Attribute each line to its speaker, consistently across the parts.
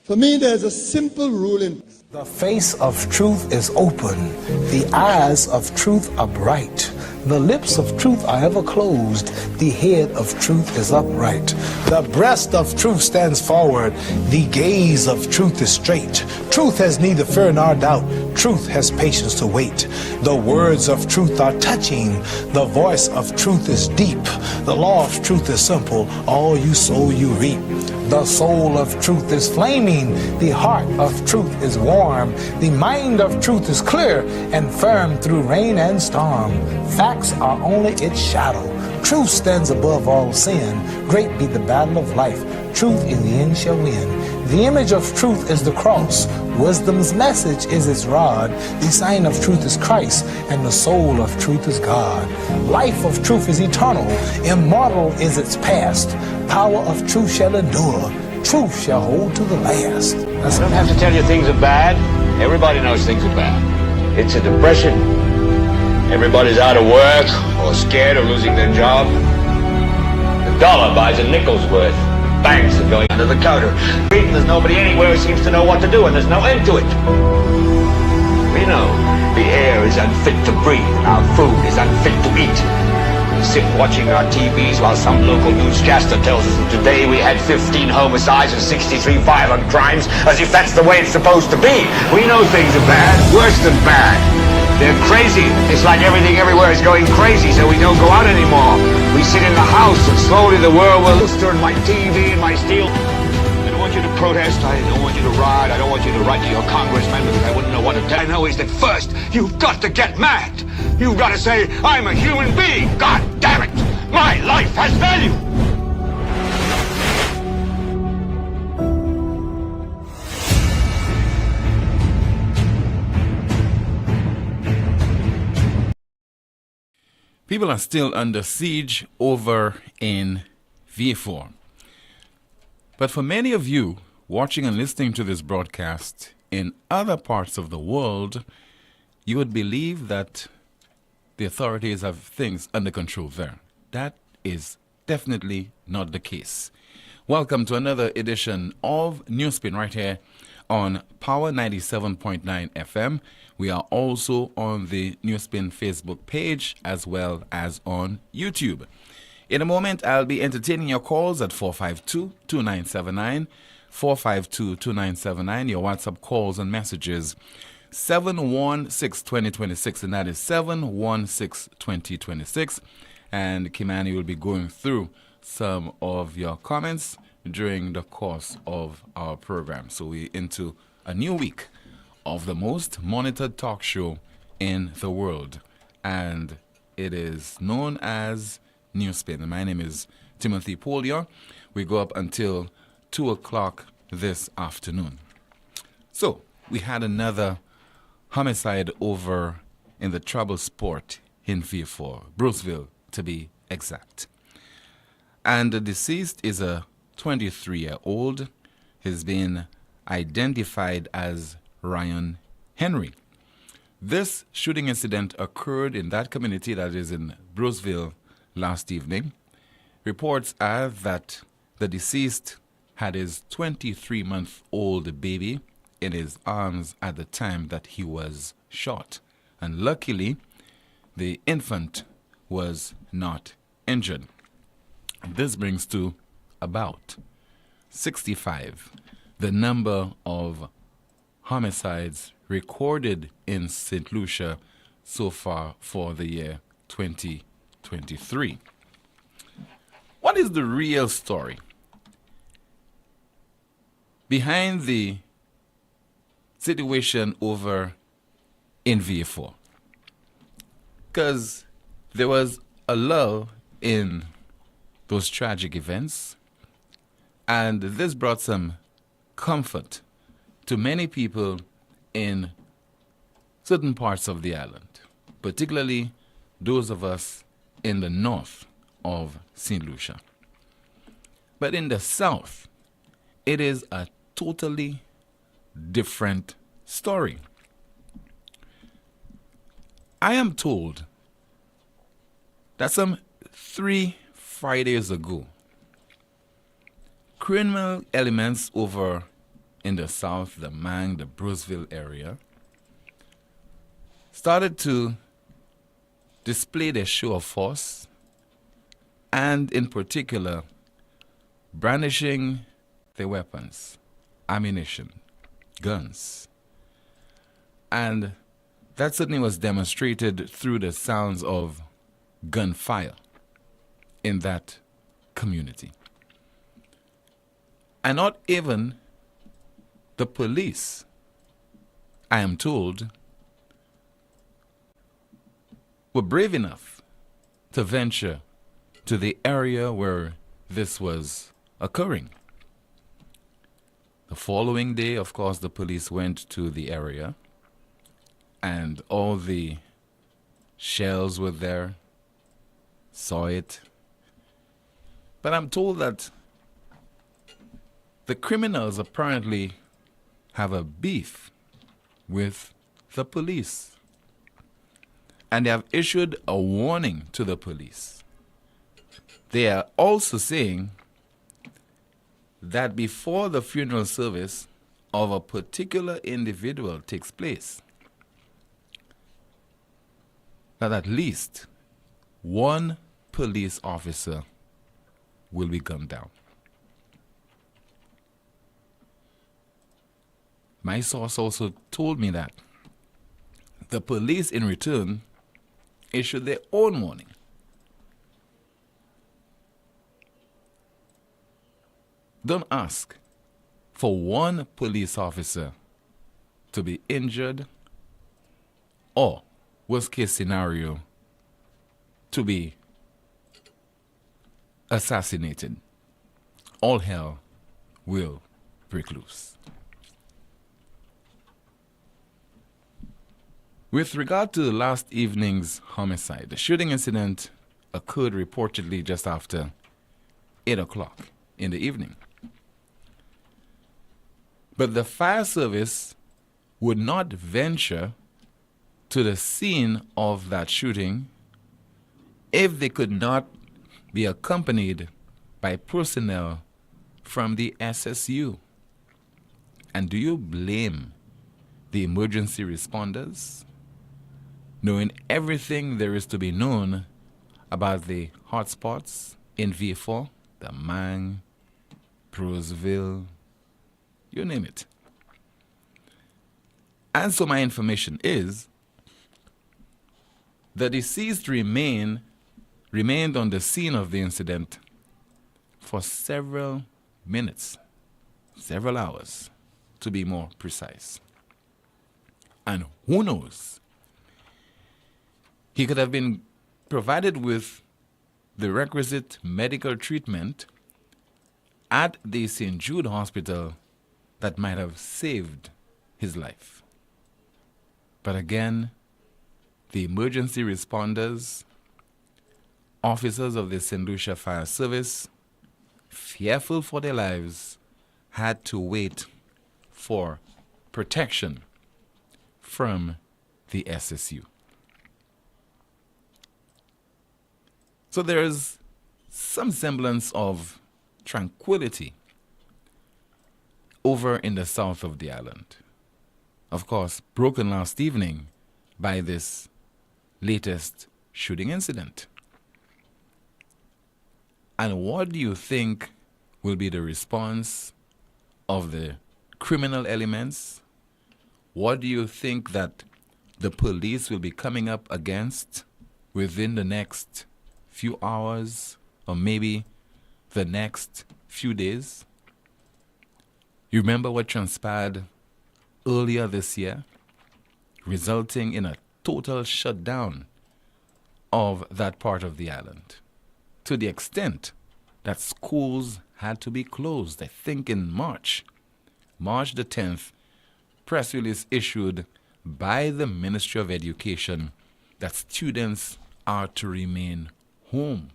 Speaker 1: For me, there's a simple rule in
Speaker 2: The face of truth is open. The eyes of truth are bright. The lips of truth are ever closed. The head of truth is upright. The breast of truth stands forward. The gaze of truth is straight. Truth has neither fear nor doubt. Truth has patience to wait. The words of truth are touching. The voice of truth is deep. The law of truth is simple. All you sow, you reap. The soul of truth is flaming. The heart of truth is warm. The mind of truth is clear and firm through rain and storm. Facts are only its shadow. Truth stands above all sin. Great be the battle of life. Truth in the end shall win. The image of truth is the cross. Wisdom's message is its rod. The sign of truth is Christ, and the soul of truth is God. Life of truth is eternal. Immortal is its past. Power of truth shall endure. Truth shall hold to the last.
Speaker 3: I don't have to tell you things are bad. Everybody knows things are bad. It's a depression. Everybody's out of work or scared of losing their job. The dollar buys a nickel's worth. Banks are going under the counter. There's nobody anywhere who seems to know what to do, and there's no end to it. We know the air is unfit to breathe, and our food is unfit to eat. We sit watching our TVs while some local newscaster tells us that today we had 15 homicides and 63 violent crimes, as if that's the way it's supposed to be. We know things are bad, worse than bad. They're crazy. It's like everything everywhere is going crazy, so we don't go out anymore. We sit in the house, and slowly the world will turn my TV and my steel. I don't want you to protest. I don't want you to riot. I don't want you to write to your congressman because I wouldn't know what to tell. I know is that first, you've got to get mad. You've got to say, I'm a human being. God damn it. My life has value.
Speaker 4: People are still under siege over in V4. But for many of you watching and listening to this broadcast in other parts of the world, you would believe that the authorities have things under control there. That is definitely not the case. Welcome to another edition of NewsSpin right here on Power 97.9 FM. We are also on the NewsSpin Facebook page as well as on YouTube. In a moment, I'll be entertaining your calls at 452-2979, 452-2979, your WhatsApp calls and messages, 716-2026, and that is 716-2026. And Kimani will be going through some of your comments during the course of our program. So we're into a new week of the most monitored talk show in the world, and it is known as NewsSpin. My name is Timothy Poleon. We go up until 2 o'clock this afternoon. So we had another homicide over in the trouble sport in V4, Bruceville to be exact. And the deceased is a 23-year-old. He's been identified as Ryan Henry. This shooting incident occurred in that community that is in Bruceville last evening. Reports are that the deceased had his 23-month-old baby in his arms at the time that he was shot. And luckily, the infant was not injured. This brings to about 65 the number of homicides recorded in Saint Lucia so far for the year 2023. What is the real story behind the situation over in V4? Because there was a lull in those tragic events, and this brought some comfort to many people in certain parts of the island, particularly those of us in the north of Saint Lucia. But in the south, it is a totally different story. I am told that some 3 Fridays ago, criminal elements over in the south, the Mang, the Bruceville area, started to display their show of force, and in particular, brandishing their weapons, ammunition, guns. And that certainly was demonstrated through the sounds of gunfire in that community. And not even the police, I am told, were brave enough to venture to the area where this was occurring. The following day, of course, the police went to the area, and all the shells were there, saw it. But I'm told that the criminals apparently have a beef with the police. And they have issued a warning to the police. They are also saying that before the funeral service of a particular individual takes place, that at least one police officer will be gunned down. My source also told me that the police in return issued their own warning. Don't ask for one police officer to be injured or, worst case scenario, to be assassinated. All hell will break loose. With regard to last evening's homicide, the shooting incident occurred reportedly just after 8 o'clock in the evening. But the fire service would not venture to the scene of that shooting if they could not be accompanied by personnel from the SSU. And do you blame the emergency responders, knowing everything there is to be known about the hotspots in V4, the Mang, Bruceville, you name it? And so my information is the deceased remained on the scene of the incident for several minutes, several hours, to be more precise. And who knows? He could have been provided with the requisite medical treatment at the St. Jude Hospital that might have saved his life. But again, the emergency responders, officers of the Saint Lucia Fire Service, fearful for their lives, had to wait for protection from the SSU. So there is some semblance of tranquility over in the south of the island. Of course, broken last evening by this latest shooting incident. And what do you think will be the response of the criminal elements? What do you think that the police will be coming up against within the next few hours or maybe the next few days? You remember what transpired earlier this year, resulting in a total shutdown of that part of the island, to the extent that schools had to be closed. I think in March the 10th, press release issued by the Ministry of Education that students are to remain home.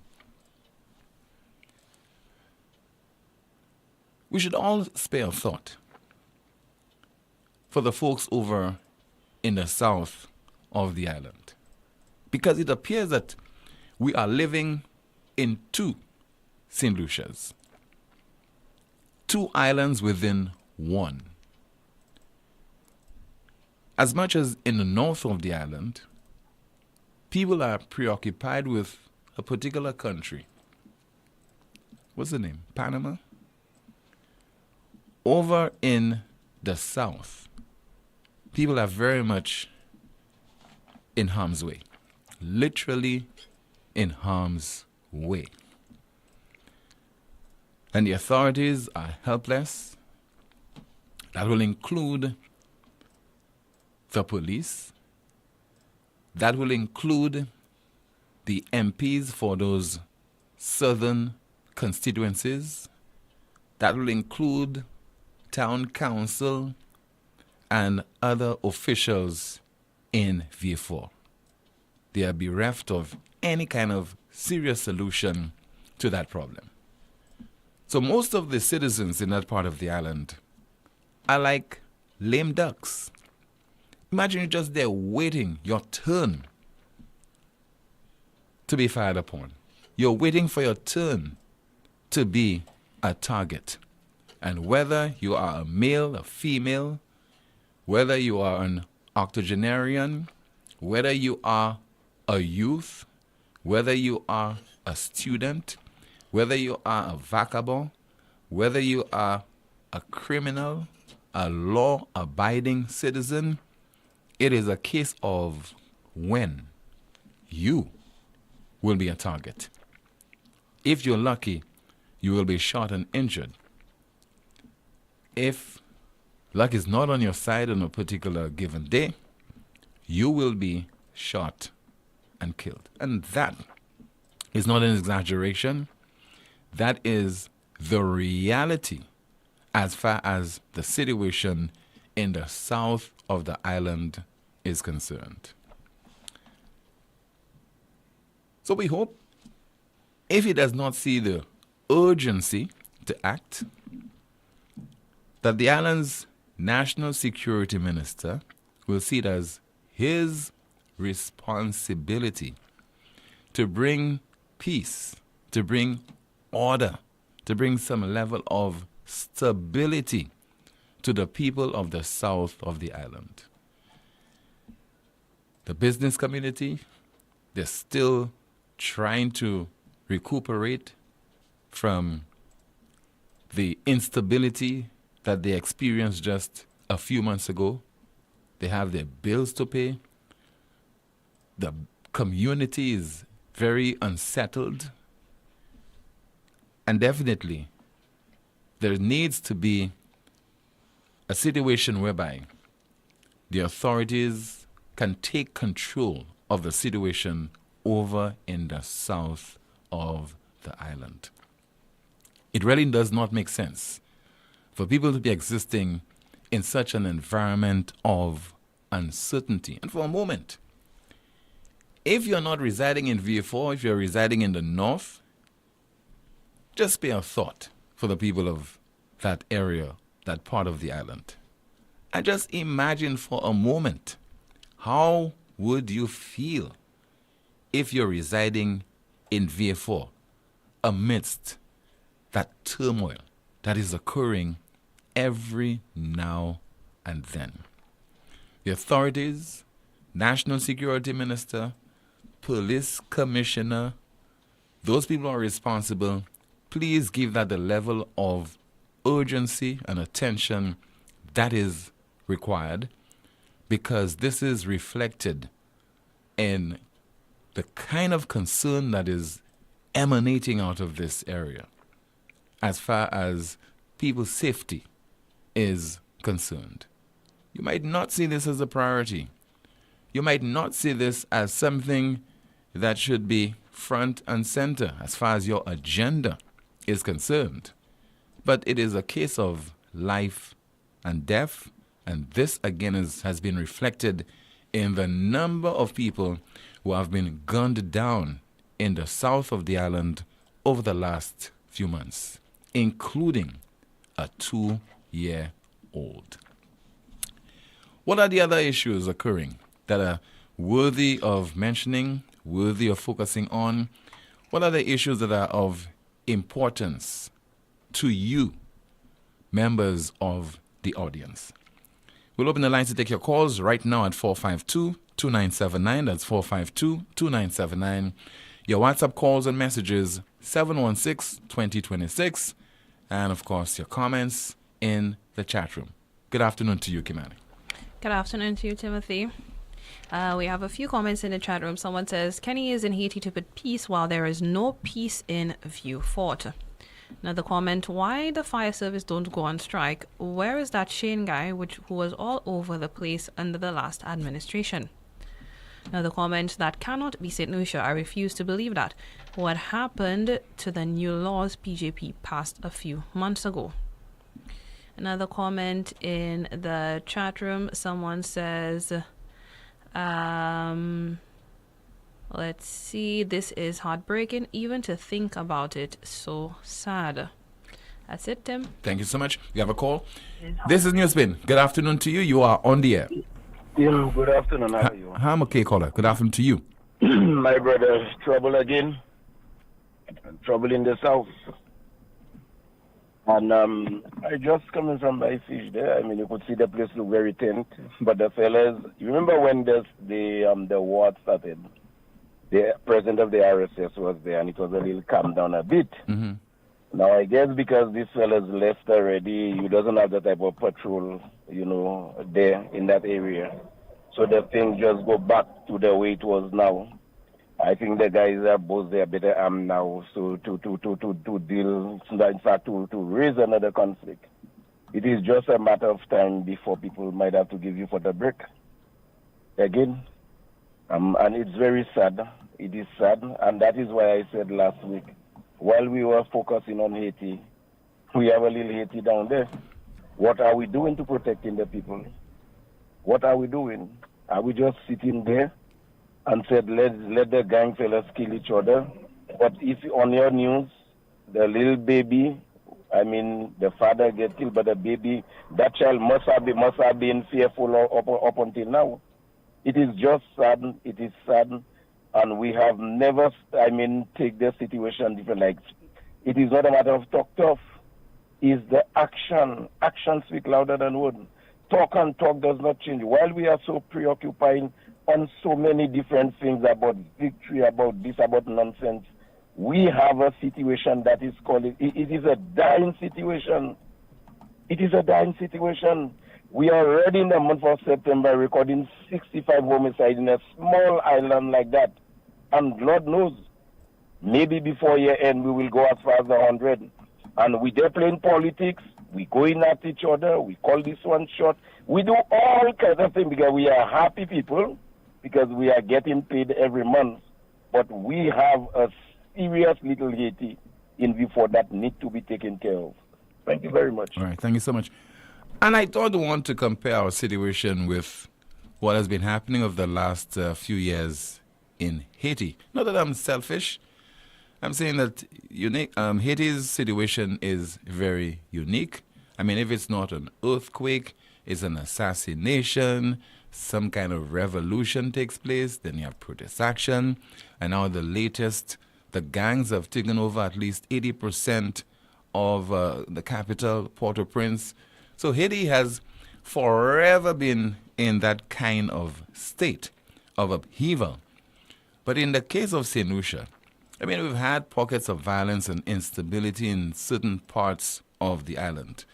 Speaker 4: We should all spare a thought for the folks over in the south of the island, because it appears that we are living in two St. Lucias, two islands within one. as much as in the north of the island, people are preoccupied with a particular country. What's the name? Panama? Over in the south, people are very much in harm's way. Literally in harm's way. And the authorities are helpless. That will include the police. That will include the MPs for those southern constituencies. That will include town council and other officials in V4. They are bereft of any kind of serious solution to that problem. So most of the citizens in that part of the island are like lame ducks. Imagine you're just there waiting your turn to be fired upon. You're waiting for your turn to be a target. And whether you are a male, a female, whether you are an octogenarian, whether you are a youth, whether you are a student, whether you are a vagabond, whether you are a criminal, a law-abiding citizen, it is a case of when you will be a target. If you're lucky, you will be shot and injured. If luck is not on your side on a particular given day, you will be shot and killed. And that is not an exaggeration. That is the reality as far as the situation in the south of the island is concerned. So we hope, if he does not see the urgency to act, that the island's national security minister will see it as his responsibility to bring peace, to bring order, to bring some level of stability to the people of the south of the island. The business community, they're still trying to recuperate from the instability that they experienced just a few months ago. They have their bills to pay. The community is very unsettled. And definitely, there needs to be a situation whereby the authorities can take control of the situation over in the south of the island. It really does not make sense for people to be existing in such an environment of uncertainty. And for a moment, if you're not residing in V4, if you're residing in the north, just spare a thought for the people of that area, that part of the island. And just imagine for a moment, how would you feel if you're residing in V4 amidst that turmoil that is occurring every now and then? The authorities, National Security Minister, Police Commissioner, those people are responsible. Please give that the level of urgency and attention that is required, because this is reflected in the kind of concern that is emanating out of this area as far as people's safety is concerned. You might not see this as a priority. You might not see this as something that should be front and center as far as your agenda is concerned. But it is a case of life and death, and this again has been reflected in the number of people who have been gunned down in the south of the island over the last few months, including a 2-year-old. What are the other issues occurring that are worthy of mentioning, worthy of focusing on? What are the issues that are of importance to you, members of the audience? We'll open the lines to take your calls right now at 452-2979. That's 452-2979. Your WhatsApp calls and messages, 716-2026. And, of course, your comments in the chat room. Good afternoon to you, Kimani.
Speaker 5: Good afternoon to you, Timothy. We have a few comments in the chat room. Someone says, Kenny is in Haiti to put peace while there is no peace in view. Fort. Another comment, why the fire service don't go on strike? Where is that Shane guy who was all over the place under the last administration? Another comment, that cannot be Saint Lucia. I refuse to believe that. What happened to the new laws PJP passed a few months ago? Another comment in the chat room, someone says, let's see, this is heartbreaking even to think about it. So sad. That's it, Tim.
Speaker 4: Thank you so much. You have a call? This is NewsSpin. Good afternoon to you. You are on the air.
Speaker 6: Yeah, good afternoon. How are you?
Speaker 4: I'm okay, caller. Good afternoon to you.
Speaker 6: My brother, trouble again. Trouble in the south. And I just coming from my fish there. I mean, you could see the place look very tense. But the fellas, you remember when the war started? The president of the RSS was there, and it was a little calmed down a bit.
Speaker 4: Mm-hmm.
Speaker 6: Now, I guess because these fellas left already, you doesn't have the type of patrol, there in that area. So the thing just go back to the way it was now. I think the guys are both there better armed now, so to deal, in fact, to raise another conflict. It is just a matter of time before people might have to give you for the break. Again, and it's very sad. It is sad, and that is why I said last week, while we were focusing on Haiti, we have a little Haiti down there. What are we doing to protecting the people? What are we doing? Are we just sitting there and said, let the gang fellas kill each other? But if on your news, the little baby, I mean, the father get killed, but the baby, that child must have been fearful up until now. It is just sad. It is sad. And we have never, take the situation different. Like, it is not a matter of talk tough. It's the action. Action speak louder than words. Talk and talk does not change. While we are so preoccupied on so many different things about victory, about this, about nonsense, we have a situation that is called, it is a dying situation. It is a dying situation. We are already in the month of September recording 65 homicides in a small island like that. And Lord knows, maybe before year end we will go as far as 100. And we there playing politics, we going at each other, we call this one short. We do all kinds of things because we are happy people, because we are getting paid every month. But we have a serious little Haiti in view for that need to be taken care of. Thank you very much.
Speaker 4: All right, thank you so much. And I don't want to compare our situation with what has been happening over the last few years in Haiti. Not that I'm selfish. I'm saying that Haiti's situation is very unique. I mean, if it's not an earthquake, it's an assassination, some kind of revolution takes place, then you have protest action. And now the latest, the gangs have taken over at least 80% of the capital, Port-au-Prince. So Haiti has forever been in that kind of state of upheaval. But in the case of Saint Lucia, I mean, we've had pockets of violence and instability in certain parts of the island.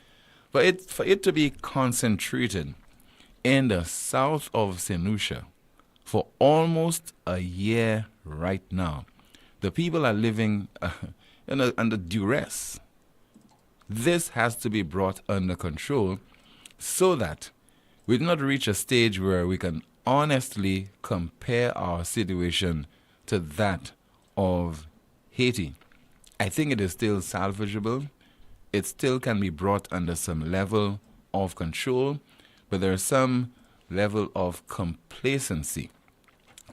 Speaker 4: But for it to be concentrated in the south of Saint Lucia for almost a year right now, the people are living under duress. This has to be brought under control so that we do not reach a stage where we can honestly compare our situation to that of Haiti. I think it is still salvageable. It still can be brought under some level of control, but there is some level of complacency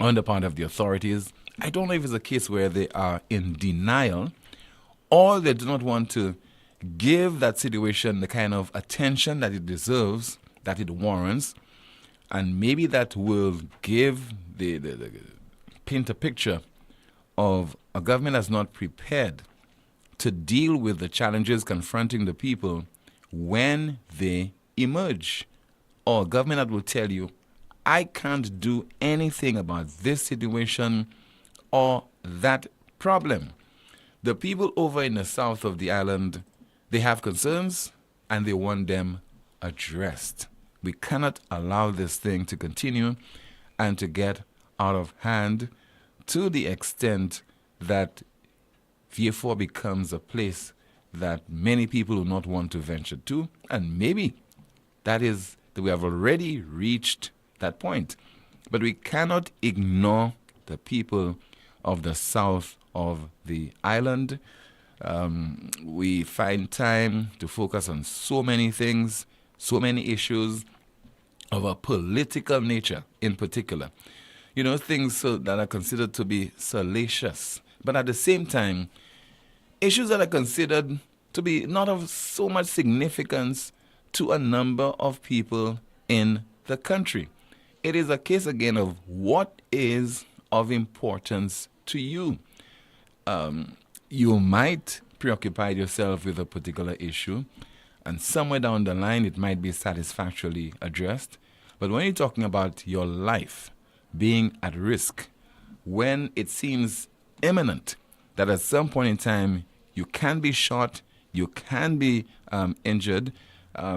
Speaker 4: on the part of the authorities. I don't know if it's a case where they are in denial or they do not want to give that situation the kind of attention that it deserves, that it warrants, and maybe that will give paint a picture of a government that's not prepared to deal with the challenges confronting the people when they emerge or government that will tell you, I can't do anything about this situation or that problem. The people over in the south of the island, they have concerns and they want them addressed. We cannot allow this thing to continue and to get out of hand to the extent that Vieux becomes a place that many people do not want to venture to, and maybe that we have already reached that point. But we cannot ignore the people of the south of the island. We find time to focus on so many things, so many issues of a political nature in particular. You know, things that are considered to be salacious, but at the same time, issues that are considered to be not of so much significance to a number of people in the country. It is a case again of what is of importance to you. You might preoccupy yourself with a particular issue, and somewhere down the line it might be satisfactorily addressed. But when you're talking about your life being at risk, when it seems imminent that at some point in time you can be shot, you can be injured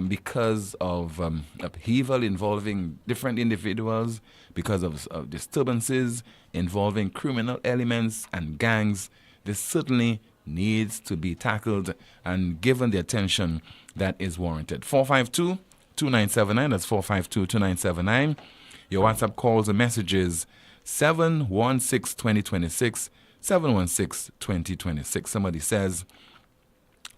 Speaker 4: because of upheaval involving different individuals, because of disturbances involving criminal elements and gangs, this certainly needs to be tackled and given the attention that is warranted. 452-2979, that's 452-2979. Your WhatsApp calls and messages 716-2026, 716-2026. Somebody says,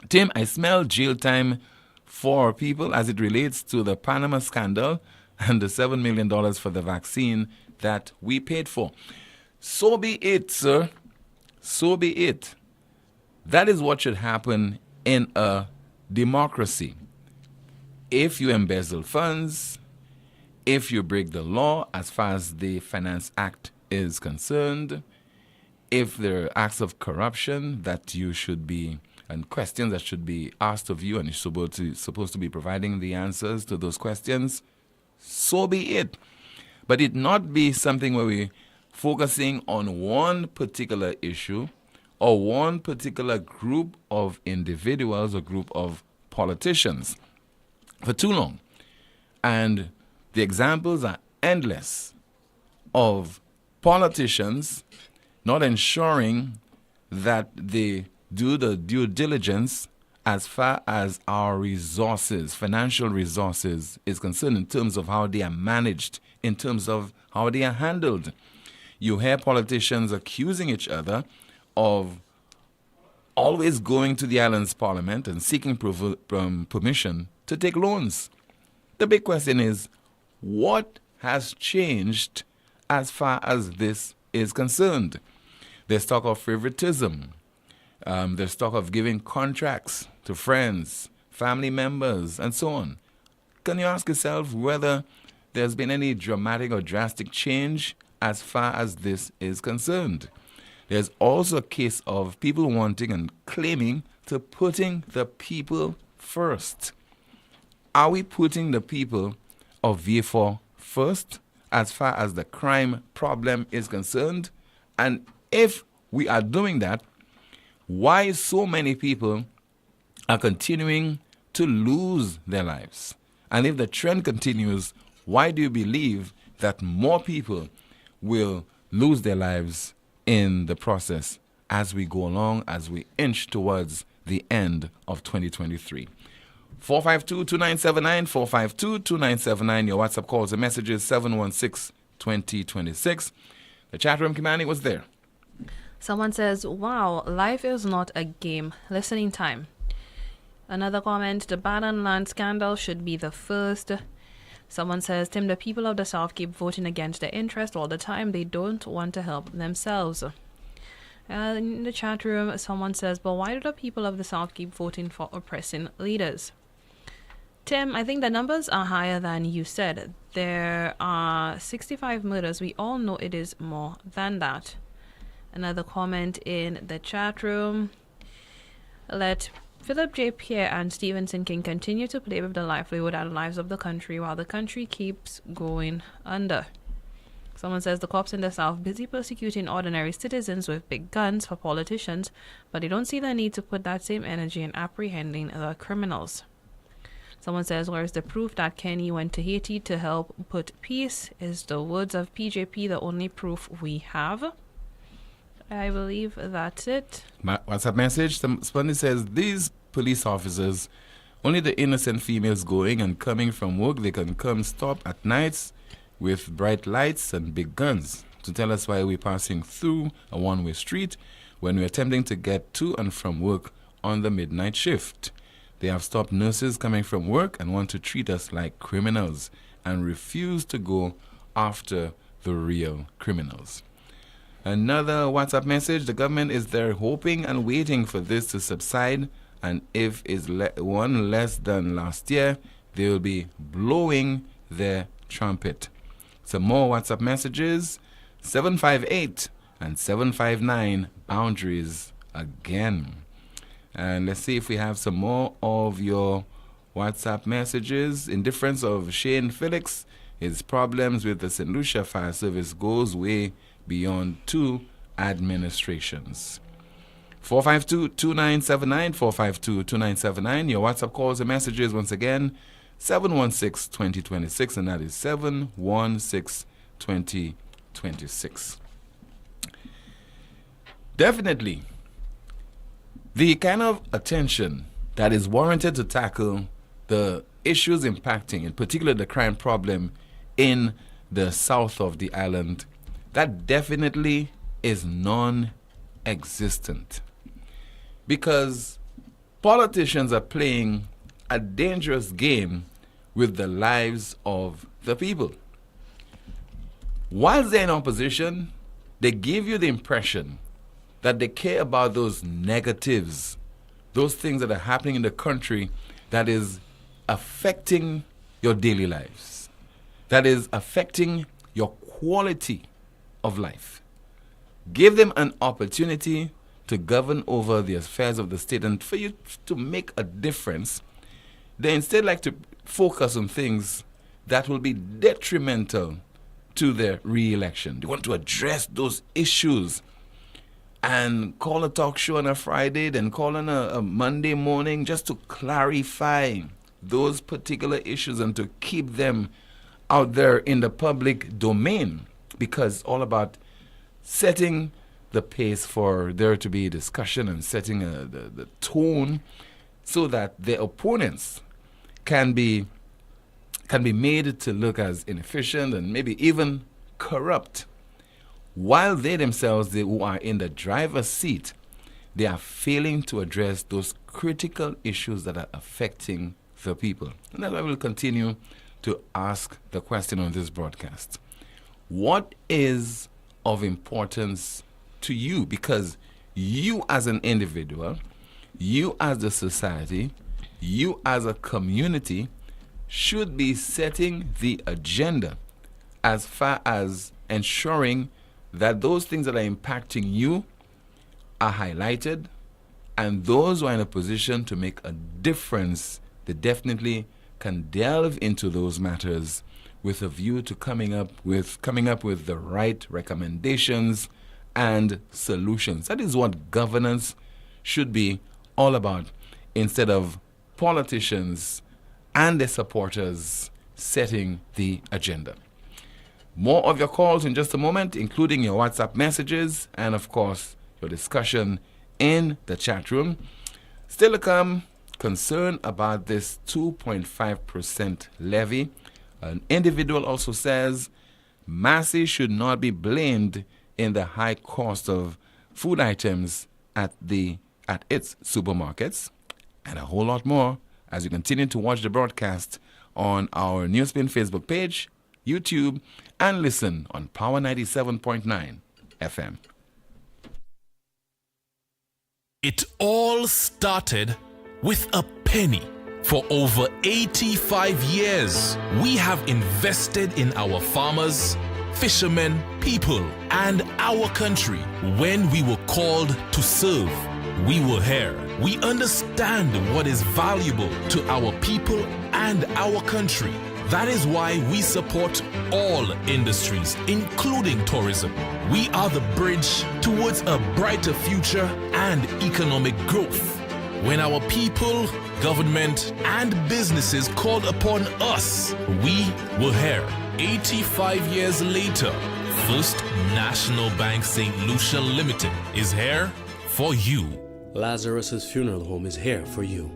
Speaker 4: Tim, I smell jail time for people as it relates to the Panama scandal and the $7 million for the vaccine that we paid for. So be it, sir. So be it. That is what should happen in a democracy. If you embezzle funds, if you break the law as far as the Finance Act is concerned, if there are acts of corruption that you should be, and questions that should be asked of you, and you're supposed to be providing the answers to those questions, so be it. But it not be something where we're focusing on one particular issue or one particular group of individuals or group of politicians for too long. And the examples are endless of politicians not ensuring that they do the due diligence as far as our resources, financial resources, is concerned in terms of how they are managed, in terms of how they are handled. You hear politicians accusing each other of always going to the island's parliament and seeking permission to take loans. The big question is, what has changed as far as this is concerned? There's talk of favoritism. There's talk of giving contracts to friends, family members, and so on. Can you ask yourself whether there's been any dramatic or drastic change as far as this is concerned? There's also a case of people wanting and claiming to putting the people first. Are we putting the people of Vieux first as far as the crime problem is concerned? And if we are doing that, why so many people are continuing to lose their lives? And if the trend continues, why do you believe that more people will lose their lives in the process as we go along, as we inch towards the end of 2023? 452-2979, 452-2979. Your WhatsApp calls and messages 716-2026. The chat room Kimani was there.
Speaker 5: Someone says, wow, life is not a game. Listening time. Another comment, the Bannon land scandal should be the first. Someone says, Tim, the people of the South keep voting against their interest all the time. They don't want to help themselves. In the chat room, someone says, but why do the people of the South keep voting for oppressing leaders? Tim, I think the numbers are higher than you said. There are 65 murders. We all know it is more than that. Another comment in the chat room. Let Philip J. Pierre and Stevenson can continue to play with the livelihood and lives of the country while the country keeps going under. Someone says the cops in the South busy persecuting ordinary citizens with big guns for politicians, but they don't see the need to put that same energy in apprehending the criminals. Someone says, where's the proof that Kenny went to Haiti to help put peace? Is the words of PJP the only proof we have? I believe that's it.
Speaker 4: WhatsApp message. Somebody says, these police officers, only the innocent females going and coming from work, they can come stop at nights with bright lights and big guns to tell us why we're passing through a one-way street when we're attempting to get to and from work on the midnight shift. They have stopped nurses coming from work and want to treat us like criminals and refuse to go after the real criminals. Another WhatsApp message. The government is there hoping and waiting for this to subside, and if it's one less than last year, they will be blowing their trumpet. Some more WhatsApp messages. 758 and 759 boundaries again. And let's see if we have some more of your WhatsApp messages. Indifference of Shane Felix. His problems with the Saint Lucia Fire Service goes way beyond 2 administrations. 452-2979, 452-2979. Your WhatsApp calls and messages once again, 716-2026, and that is 716-2026. Definitely, the kind of attention that is warranted to tackle the issues impacting, in particular the crime problem in the south of the island, that definitely is non-existent. Because politicians are playing a dangerous game with the lives of the people. While they're in opposition, they give you the impression that they care about those negatives, those things that are happening in the country that is affecting your daily lives, that is affecting your quality of life. Give them an opportunity to govern over the affairs of the state and for you to make a difference. They instead like to focus on things that will be detrimental to their re-election. They want to address those issues and call a talk show on a Friday, then call on a Monday morning just to clarify those particular issues and to keep them out there in the public domain, because it's all about setting the pace for there to be discussion and setting the tone so that their opponents can be made to look as inefficient and maybe even corrupt, while they themselves, who are in the driver's seat, they are failing to address those critical issues that are affecting the people. And that's why we'll continue to ask the question on this broadcast. What is of importance to you? Because you as an individual, you as a society, you as a community should be setting the agenda as far as ensuring that those things that are impacting you are highlighted, and those who are in a position to make a difference, they definitely can delve into those matters with a view to coming up with the right recommendations and solutions. That is what governance should be all about, instead of politicians and their supporters setting the agenda. More of your calls in just a moment, including your WhatsApp messages and, of course, your discussion in the chat room. Still to come, concern about this 2.5% levy. An individual also says Massey should not be blamed in the high cost of food items at its supermarkets, and a whole lot more as you continue to watch the broadcast on our NewsSpin Facebook page, YouTube, and listen on Power 97.9 FM.
Speaker 7: It all started with a penny. For over 85 years, we have invested in our farmers, fishermen, people, and our country. When we were called to serve, we were here. We understand what is valuable to our people and our country. That is why we support all industries, including tourism. We are the bridge towards a brighter future and economic growth. When our people, government, and businesses called upon us, we were here. 85 years later, First National Bank Saint Lucia Limited is here for you.
Speaker 8: Lazarus's Funeral Home is here for you.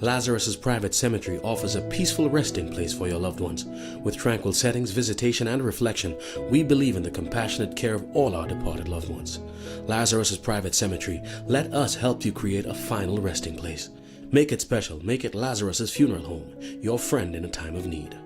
Speaker 8: Lazarus's Private Cemetery offers a peaceful resting place for your loved ones. With tranquil settings, visitation, and reflection, we believe in the compassionate care of all our departed loved ones. Lazarus's Private Cemetery, let us help you create a final resting place. Make it special. Make it Lazarus's Funeral Home, your friend in a time of need.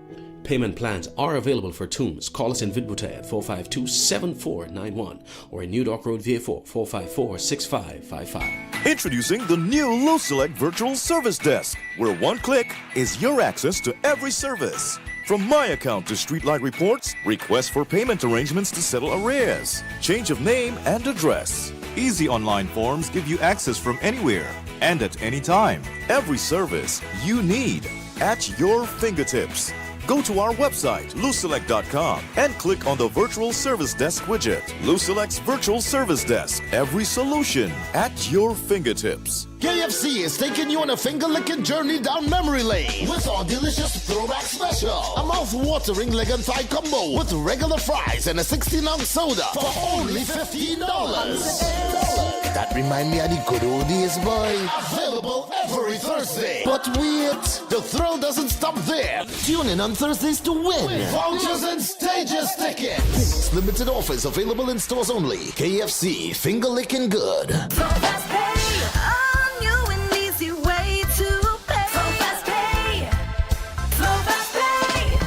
Speaker 8: Payment plans are available for tombs. Call us in Vidbutai at 452-7491 or in New Dock Road, VA4, 454-6555.
Speaker 9: Introducing the new LuSelect Virtual Service Desk, where one click is your access to every service. From my account to streetlight reports, requests for payment arrangements to settle arrears, change of name and address. Easy online forms give you access from anywhere and at any time. Every service you need at your fingertips. Go to our website, luselect.com, and click on the Virtual Service Desk widget. LuSelect's Virtual Service Desk. Every solution at your fingertips.
Speaker 10: KFC is taking you on a finger-licking journey down memory lane with our delicious throwback special. A mouth-watering leg and thigh combo with regular fries and a 16-ounce soda for only $15. That remind me of the good old days, boy. Available every Thursday. But wait, the thrill doesn't stop there. Tune in on Thursdays to win vouchers and stages tickets. Limited offers available in stores only. KFC, finger-licking good.
Speaker 11: Fast pay. New and easy way to pay. Fast pay. Fast pay.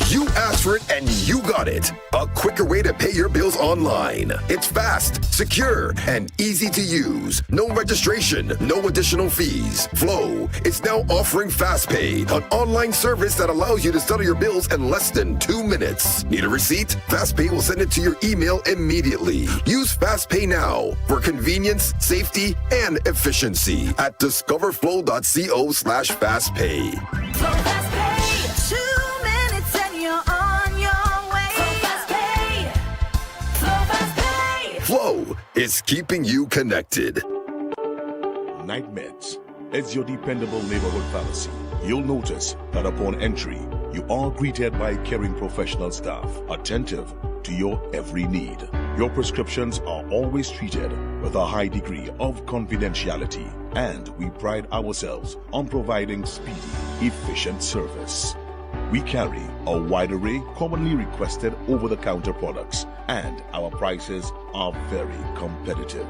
Speaker 12: You asked for it and you got it. A quicker way to pay your bills online. It's fast, secure, and easy to use. No registration, no additional fees. Flow is now offering FastPay, an online service that allows you to settle your bills in less than 2 minutes. Need a receipt? FastPay will send it to your email immediately. Use FastPay now for convenience, safety, and efficiency at discoverflow.co/fastpay.
Speaker 11: Flow fast pay. 2 minutes and you're on your way. Flow fast pay. Flow fast pay.
Speaker 12: Flow is keeping you connected.
Speaker 13: Night Meds is your dependable neighborhood pharmacy. You'll notice that upon entry, you are greeted by caring professional staff, attentive to your every need. Your prescriptions are always treated with a high degree of confidentiality, and we pride ourselves on providing speedy, efficient service. We carry a wide array commonly requested over-the-counter products, and our prices are very competitive.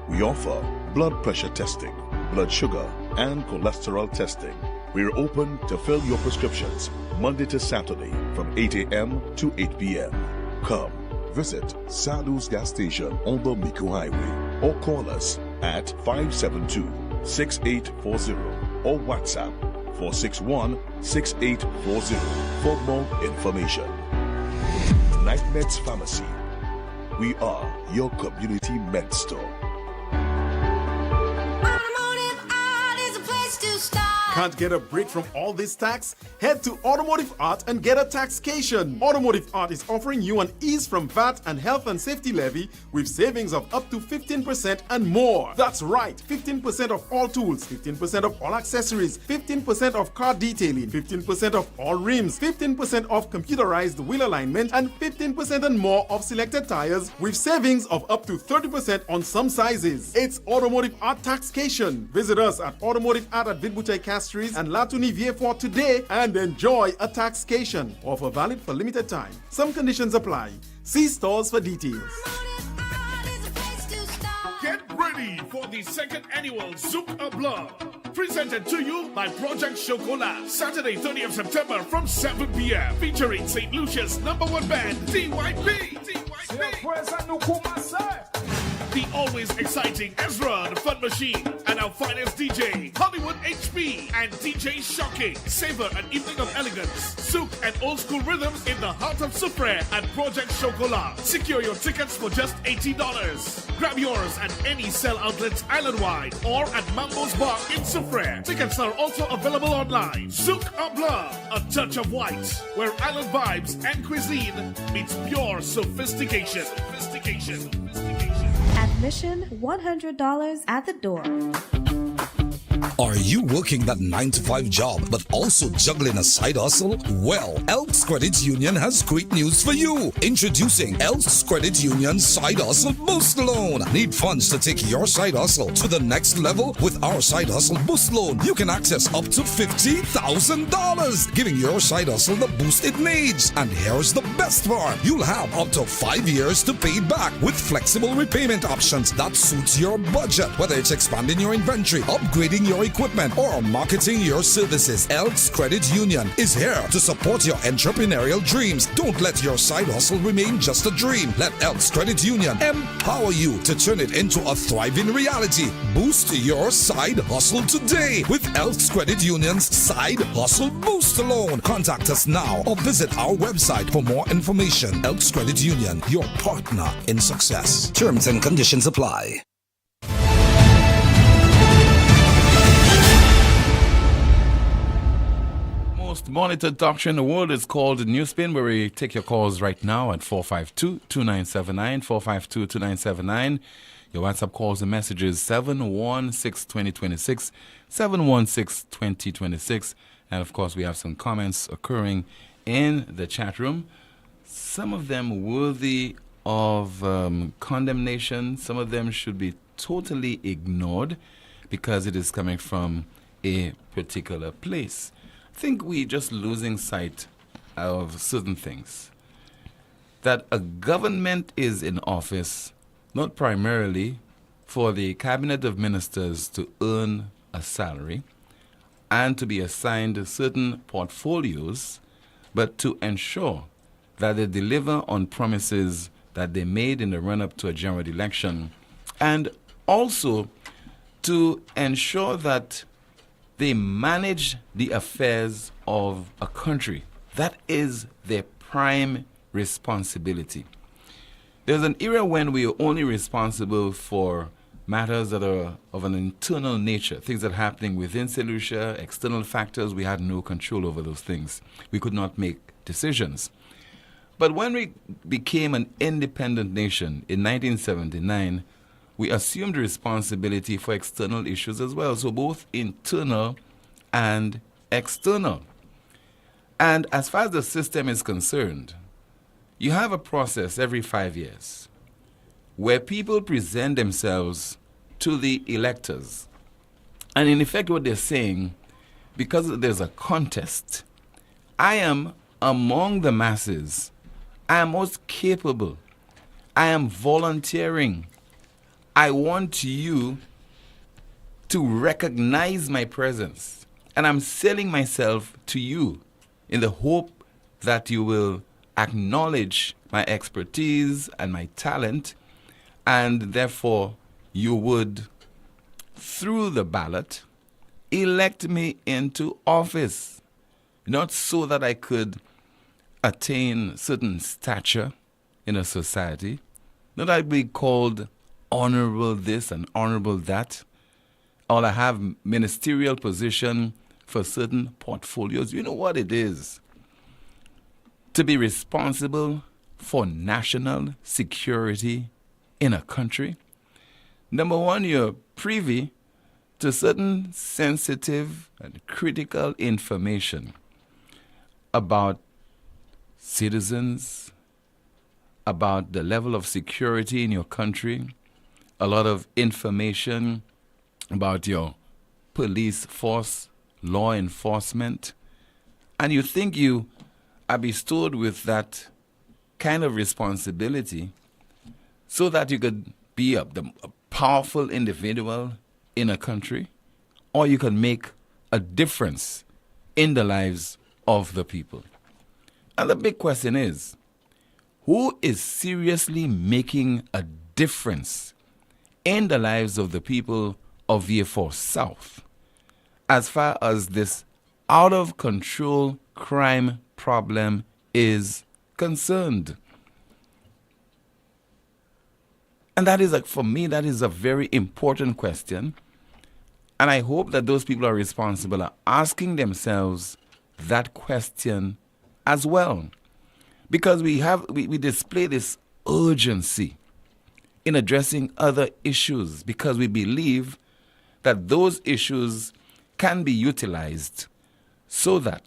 Speaker 13: We offer blood pressure testing, blood sugar, and cholesterol testing. We're open to fill your prescriptions Monday to Saturday from 8 a.m. to 8 p.m. Come visit Salu's gas station on the Miku Highway or call us at 572-6840 or WhatsApp 461-6840 for more information. Night Meds Pharmacy. We are your community med store.
Speaker 14: Can't get a break from all this tax? Head to Automotive Art and get a taxcation. Automotive Art is offering you an ease from VAT and health and safety levy with savings of up to 15% and more. That's right, 15% of all tools, 15% of all accessories, 15% of car detailing, 15% of all rims, 15% of computerized wheel alignment, and 15% and more of selected tires with savings of up to 30% on some sizes. It's Automotive Art Taxcation. Visit us at Automotive Art at Vidbutai Castries and Latuni VA4 today and enjoy a taxcation. Offer valid for limited time. Some conditions apply. See stores for details.
Speaker 15: Get ready for the second annual Zouk a Blanc. Presented to you by Project Chocolat. Saturday, 30th September from 7 p.m. Featuring St. Lucia's #1 band, DYP. the always exciting Ezra, the Fun Machine, and our finest DJ, Hollywood HP, and DJ Shocking. Savor an evening of elegance, souk, and old school rhythms in the heart of Soufre and Project Chocolat. Secure your tickets for just $80. Grab yours at any sell outlets island-wide or at Mambo's Bar in Soufre. Tickets are also available online. Souk a Blanc, a touch of white, where island vibes and cuisine meets pure sophistication.
Speaker 16: Admission $100 at the door.
Speaker 17: Are you working that 9-to-5 job but also juggling a side hustle? Well, Elks Credit Union has great news for you. Introducing Elks Credit Union's Side Hustle Boost Loan. Need funds to take your side hustle to the next level? With our Side Hustle Boost Loan, you can access up to $50,000, giving your side hustle the boost it needs. And here's the best part. You'll have up to 5 years to pay it back with flexible repayment options that suits your budget. Whether it's expanding your inventory, upgrading your equipment, or marketing your services, Elks Credit Union is here to support your entrepreneurial dreams. Don't let your side hustle remain just a dream. Let Elks Credit Union empower you to turn it into a thriving reality. Boost your side hustle today with Elks Credit Union's Side Hustle Boost Loan. Contact us now or visit our website for more information. Elks Credit Union, your partner in success. Terms and conditions apply.
Speaker 4: Most monitored talk show in the world is called NewsSpin, where we take your calls right now at 452-2979, 452-2979. Your WhatsApp calls and messages 716-2026, 716-2026. And of course, we have some comments occurring in the chat room. Some of them worthy of condemnation. Some of them should be totally ignored because it is coming from a particular place. I think we're just losing sight of certain things. That a government is in office not primarily for the cabinet of ministers to earn a salary and to be assigned certain portfolios, but to ensure that they deliver on promises that they made in the run-up to a general election, and also to ensure that they manage the affairs of a country. That is their prime responsibility. There's an era when we are only responsible for matters that are of an internal nature, things that are happening within Saint Lucia, external factors. We had no control over those things. We could not make decisions. But when we became an independent nation in 1979, we assumed responsibility for external issues as well, so both internal and external. And as far as the system is concerned, you have a process every 5 years where people present themselves to the electors. And in effect, what they're saying, because there's a contest, I am among the masses, I am most capable, I am volunteering, I want you to recognize my presence, and I'm selling myself to you in the hope that you will acknowledge my expertise and my talent, and therefore you would, through the ballot, elect me into office, not so that I could attain certain stature in a society, not that I'd be called honorable this and honorable that, or I have ministerial position for certain portfolios. You know what it is to be responsible for national security in a country? Number one, you're privy to certain sensitive and critical information about citizens, about the level of security in your country, a lot of information about your police force, law enforcement, and you think you are bestowed with that kind of responsibility so that you could be a powerful individual in a country, or you can make a difference in the lives of the people. And the big question is, who is seriously making a difference in the lives of the people of VA4 South as far as this out of control crime problem is concerned. And that is, like, for me, that is a very important question. And I hope that those people are responsible are asking themselves that question as well. Because we display this urgency in addressing other issues because we believe that those issues can be utilized so that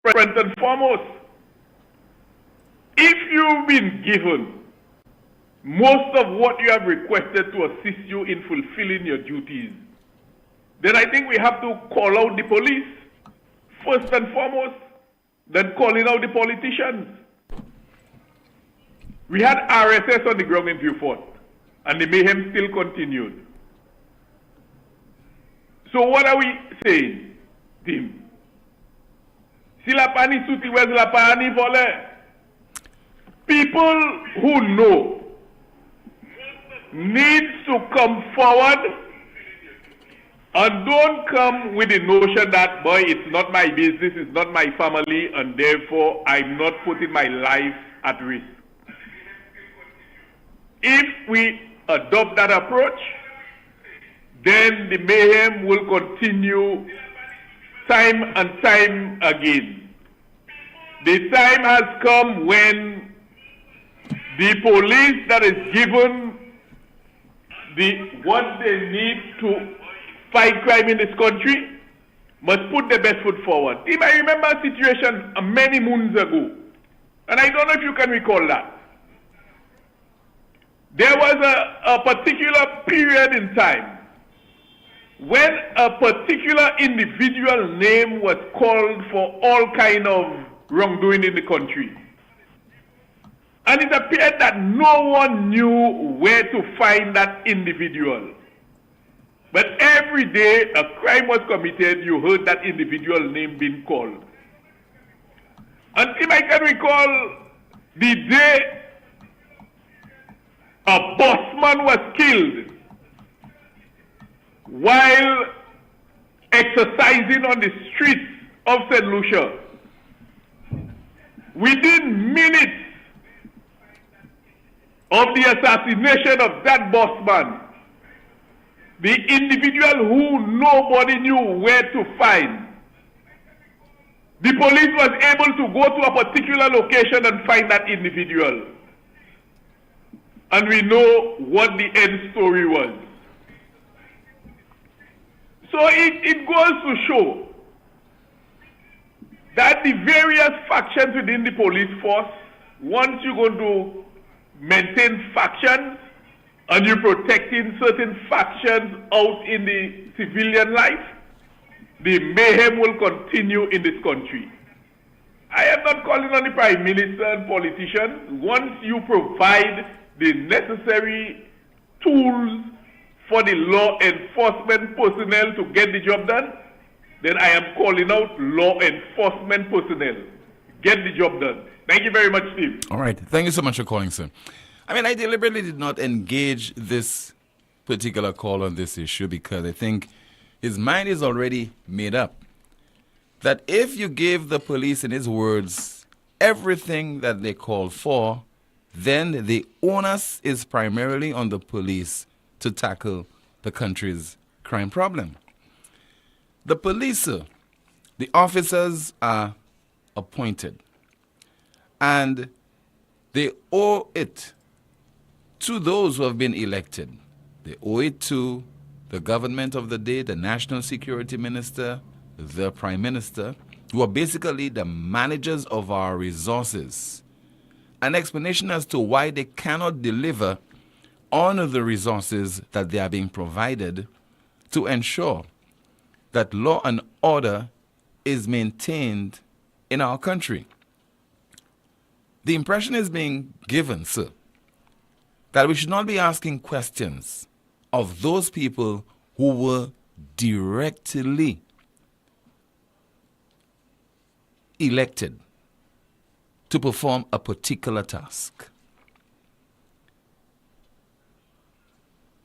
Speaker 18: First and foremost, if you've been given most of what you have requested to assist you in fulfilling your duties, then I think we have to call out the police first and foremost, then calling out the politicians. We had RSS on the ground in Beaufort, and the mayhem still continued. So what are we saying, Tim? Si la pani suti wes la pani vole. People who know need to come forward and don't come with the notion that, boy, it's not my business, it's not my family, and therefore I'm not putting my life at risk. If we adopt that approach, then the mayhem will continue time and time again. The time has come when the police that is given what they need to fight crime in this country must put their best foot forward. You might remember a situation many moons ago, and I don't know if you can recall that. There was a particular period in time when a particular individual name was called for all kind of wrongdoing in the country. And it appeared that no one knew where to find that individual. But every day a crime was committed, you heard that individual name being called. Until I can recall the day a bossman was killed while exercising on the streets of Saint Lucia. Within minutes of the assassination of that bossman, the individual who nobody knew where to find, the police was able to go to a particular location and find that individual. And we know what the end story was. So it goes to show that the various factions within the police force, once you're going to maintain factions and you're protecting certain factions out in the civilian life, the mayhem will continue in this country. I am not calling on the Prime Minister and politicians. Once you provide the necessary tools for the law enforcement personnel to get the job done, then I am calling out law enforcement personnel. Get the job done. Thank you very much, Steve.
Speaker 4: All right. Thank you so much for calling, sir. I mean, I deliberately did not engage this particular call on this issue because I think his mind is already made up. That if you give the police, in his words, everything that they call for, then the onus is primarily on the police to tackle the country's crime problem. The police, the officers are appointed, and they owe it to those who have been elected. They owe it to the government of the day, the national security minister, the prime minister, who are basically the managers of our resources. An explanation as to why they cannot deliver on the resources that they are being provided to ensure that law and order is maintained in our country. The impression is being given, sir, that we should not be asking questions of those people who were directly elected to perform a particular task.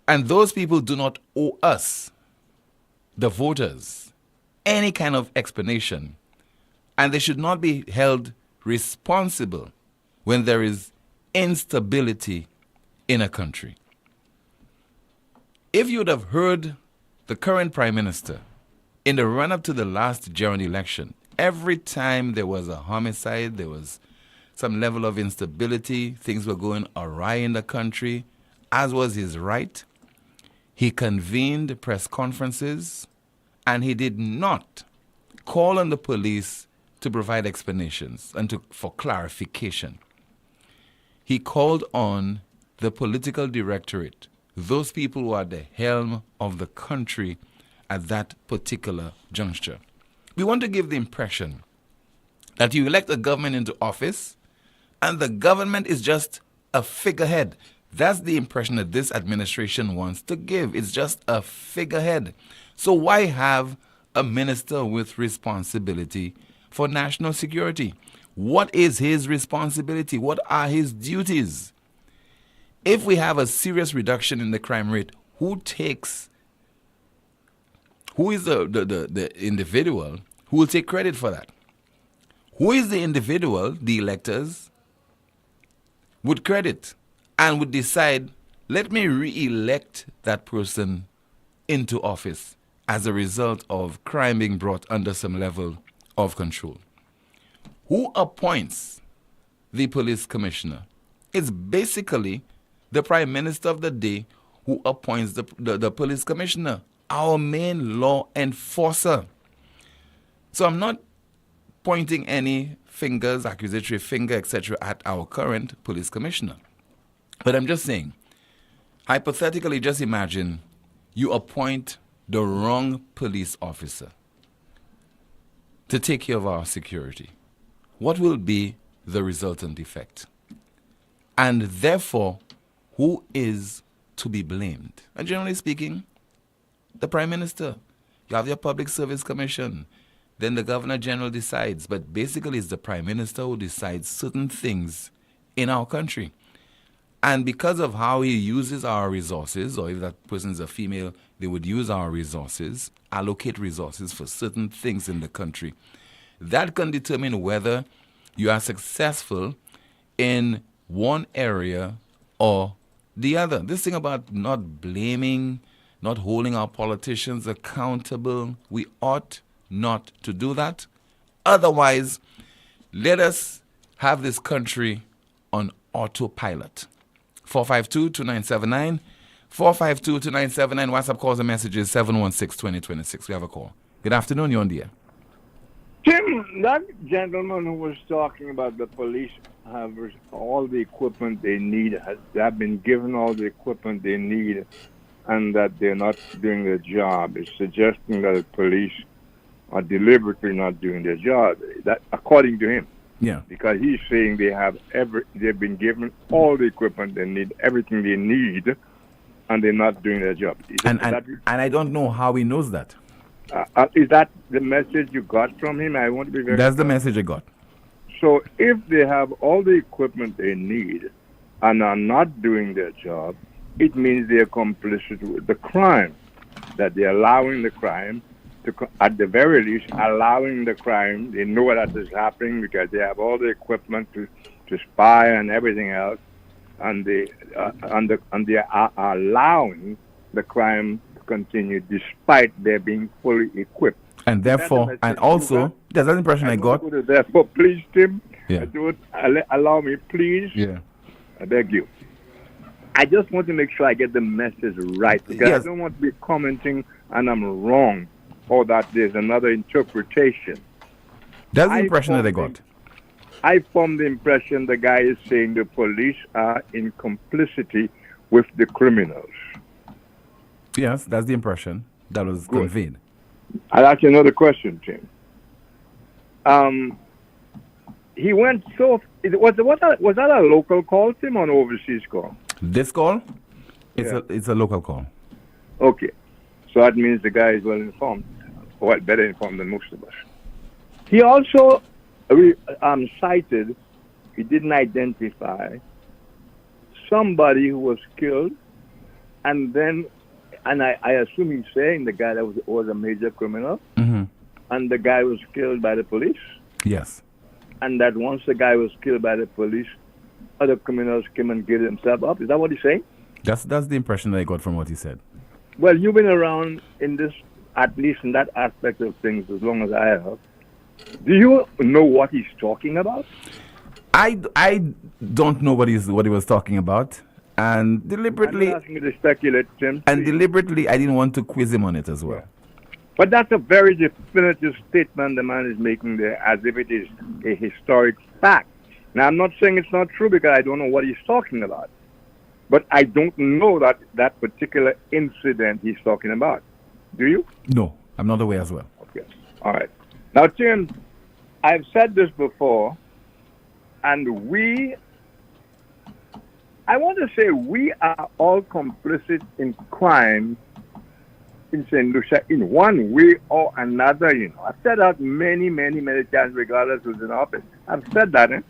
Speaker 4: And those people do not owe us, the voters, any kind of explanation. And they should not be held responsible when there is instability in a country. If you would have heard the current Prime Minister in the run-up to the last general election, every time there was a homicide, there was some level of instability, things were going awry in the country, as was his right, he convened press conferences and he did not call on the police to provide explanations and for clarification. He called on the political directorate, those people who are at the helm of the country at that particular juncture. We want to give the impression that you elect a government into office and the government is just a figurehead. That's the impression that this administration wants to give. It's just a figurehead. So why have a minister with responsibility for national security? What is his responsibility? What are his duties? If we have a serious reduction in the crime rate, who is the individual who will take credit for that? Who is the individual the electors would credit and would decide, let me re-elect that person into office as a result of crime being brought under some level of control? who appoints the police commissioner? It's basically the prime minister of the day who appoints the police commissioner, our main law enforcer. So I'm not pointing any fingers, accusatory finger, etc., at our current police commissioner. But I'm just saying, hypothetically, just imagine you appoint the wrong police officer to take care of our security. What will be the resultant effect? And therefore, who is to be blamed? And generally speaking, the Prime Minister. You have your Public Service Commission. Then the Governor General decides. But basically, it's the Prime Minister who decides certain things in our country. And because of how he uses our resources, or if that person is a female, they would use our resources, allocate resources for certain things in the country. That can determine whether you are successful in one area or the other. This thing about not blaming, not holding our politicians accountable, we ought not to do that. Otherwise, let us have this country on autopilot. 452-2979, 452-2979, WhatsApp calls and messages 716-2026. We have a call. Good afternoon, you're on the air.
Speaker 19: Tim, that gentleman who was talking about the police have all the equipment they need, have been given all the equipment they need, and that they're not doing their job, is suggesting that the police are deliberately not doing their job. That, according to him.
Speaker 4: Yeah.
Speaker 19: Because he's saying they've been given all the equipment they need, everything they need, and they're not doing their job.
Speaker 4: And I don't know how he knows that.
Speaker 19: Is that the message you got from him? I want to be very
Speaker 4: That's the message I got.
Speaker 19: So if they have all the equipment they need and are not doing their job, it means they're complicit with the crime, that they're allowing the crime to, at the very least, allowing the crime. They know that is happening because they have all the equipment to spy and everything else, and they are allowing the crime to continue despite their being fully equipped.
Speaker 4: And therefore, and also, that's the impression I got.
Speaker 19: Therefore, please, Tim,
Speaker 4: Yeah.
Speaker 19: don't allow me, please.
Speaker 4: Yeah.
Speaker 19: I beg you. I just want to make sure I get the message right, because
Speaker 4: Yes.
Speaker 19: I don't want to be commenting and I'm wrong, or that there's another interpretation.
Speaker 4: That's the impression that I got.
Speaker 19: I formed the impression the guy is saying the police are in complicity with the criminals.
Speaker 4: Yes, that's the impression that was conveyed.
Speaker 19: I'll ask you another question, Tim. He went so... Was that a local call, Tim, or an overseas call?
Speaker 4: This call?
Speaker 19: Yeah.
Speaker 4: It's a local call.
Speaker 19: Okay. So that means the guy is well informed. Well, better informed than most of us. He also cited, he didn't identify somebody who was killed, and I assume he's saying the guy that was a major criminal, and the guy was killed by the police.
Speaker 4: Yes.
Speaker 19: And that once the guy was killed by the police, other criminals came and gave themselves up. Is that what he's saying?
Speaker 4: That's the impression that I got from what he said.
Speaker 19: Well, you've been around in this, at least in that aspect of things, as long as I have. Do you know what he's talking about?
Speaker 4: I don't know what he was talking about, and deliberately.
Speaker 19: I'm not asking you to speculate, Tim.
Speaker 4: And deliberately, I didn't want to quiz him on it as well.
Speaker 19: But that's a very definitive statement the man is making there, as if it is a historic fact. Now, I'm not saying it's not true because I don't know what he's talking about. But I don't know that particular incident he's talking about. Do you?
Speaker 4: No, I'm not aware as well.
Speaker 19: Okay. All right. Now, Tim, I've said this before, and I want to say we are all complicit in crime in Saint Lucia in one way or another, you know. I've said that many, many, many times, regardless who's in office. I've said that,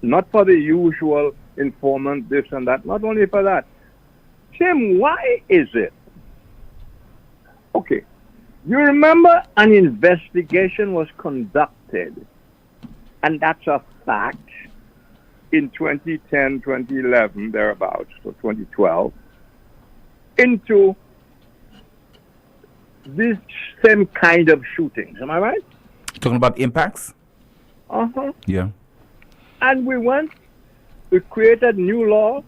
Speaker 19: not for the usual informant, this and that, not only for that. Tim, why is it? Okay, you remember an investigation was conducted, and that's a fact, in 2010, 2011, thereabouts, or 2012, into this same kind of shootings. Am I right?
Speaker 4: Talking about impacts? Yeah.
Speaker 19: And we created new law.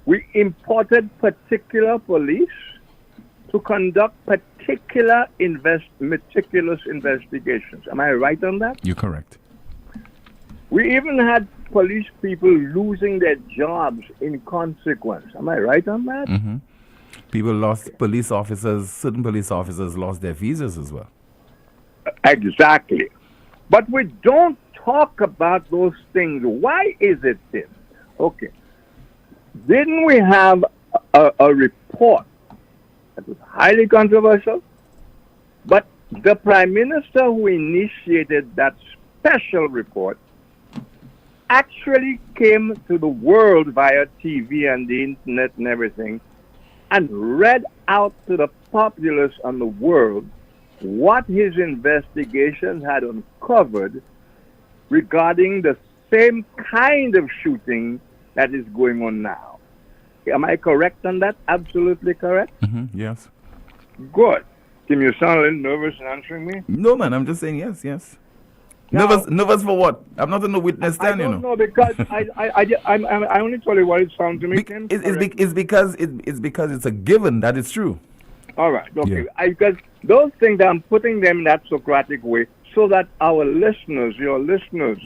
Speaker 19: We imported particular police to conduct particular meticulous investigations. Am I right on that?
Speaker 4: You're correct.
Speaker 19: We even had police people losing their jobs in consequence. Am I right on that?
Speaker 4: Mm-hmm. People lost, certain police officers lost their visas as well.
Speaker 19: Exactly. But we don't talk about those things. Why is it this? Okay. Didn't we have a report that was highly controversial? But the Prime Minister who initiated that special report actually came to the world via TV and the internet and everything and read out to the populace and the world what his investigation had uncovered regarding the same kind of shooting that is going on now. Am I correct on that? Absolutely correct?
Speaker 4: Mm-hmm. Yes.
Speaker 19: Good. Tim, you sound a little nervous in answering me?
Speaker 4: No, man, I'm just saying yes.
Speaker 19: Now,
Speaker 4: nervous for what? I'm not in the witness stand,
Speaker 19: I don't know because I only told you what it sounds to me. Tim.
Speaker 4: It's because it's a given that it's true.
Speaker 19: All right. Okay.
Speaker 4: Yeah.
Speaker 19: Because those things, I'm putting them in that Socratic way so that our listeners, your listeners,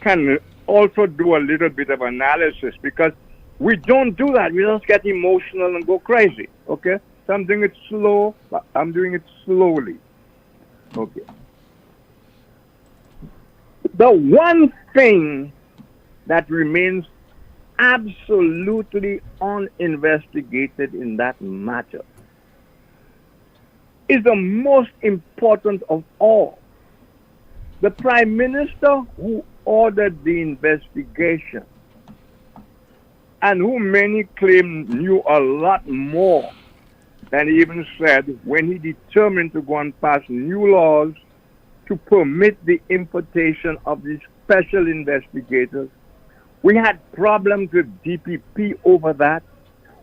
Speaker 19: can also do a little bit of analysis, because we don't do that. We just get emotional and go crazy. Okay? So I'm doing it slow, but I'm doing it slowly. Okay. The one thing that remains absolutely uninvestigated in that matter is the most important of all. The Prime Minister who ordered the investigation and who many claim knew a lot more than he even said when he determined to go and pass new laws to permit the importation of these special investigators. We had problems with DPP over that.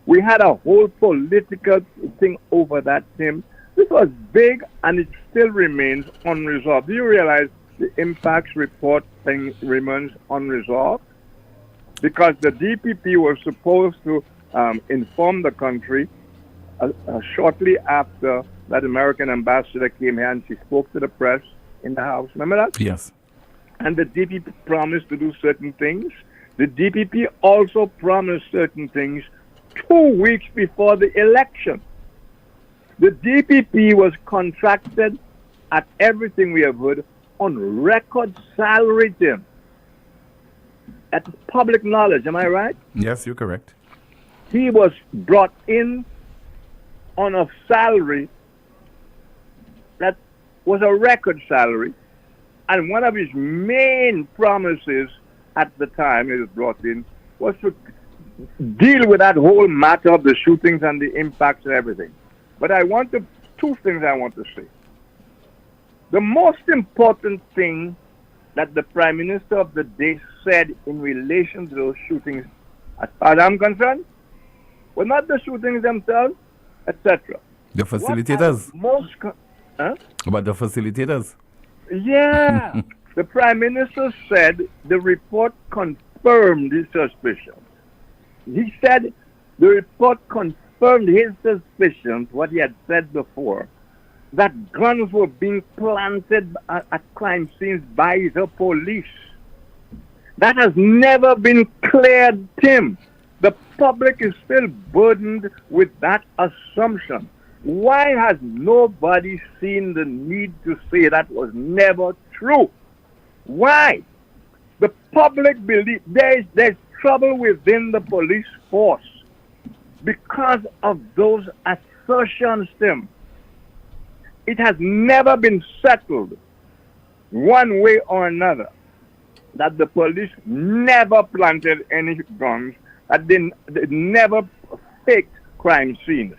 Speaker 19: We had a whole political thing over that, Tim. This was big, and it still remains unresolved. Do you realize the impacts report thing remains unresolved? Because the DPP was supposed to inform the country shortly after that American ambassador came here and she spoke to the press in the House. Remember that?
Speaker 4: Yes.
Speaker 19: And the DPP promised to do certain things. The DPP also promised certain things 2 weeks before the election. The DPP was contracted at everything we have heard on record salary, Tim. At public knowledge, am I right?
Speaker 4: Yes, you're correct.
Speaker 19: He was brought in on a salary that was a record salary, and one of his main promises at the time he was brought in was to deal with that whole matter of the shootings and the impacts and everything. But two things I want to say. The most important thing that the Prime Minister of the day said in relation to those shootings, as far as I'm concerned, were not the shootings themselves, etc.
Speaker 4: The facilitators.
Speaker 19: About
Speaker 4: the facilitators.
Speaker 19: Yeah. The Prime Minister said the report confirmed his suspicions. He said the report confirmed his suspicions, what he had said before, that guns were being planted at crime scenes by the police. That has never been cleared, Tim. The public is still burdened with that assumption. Why has nobody seen the need to say that was never true? Why? The public believes there's trouble within the police force because of those assertions, Tim. It has never been settled one way or another that the police never planted any guns, that they never faked crime scenes.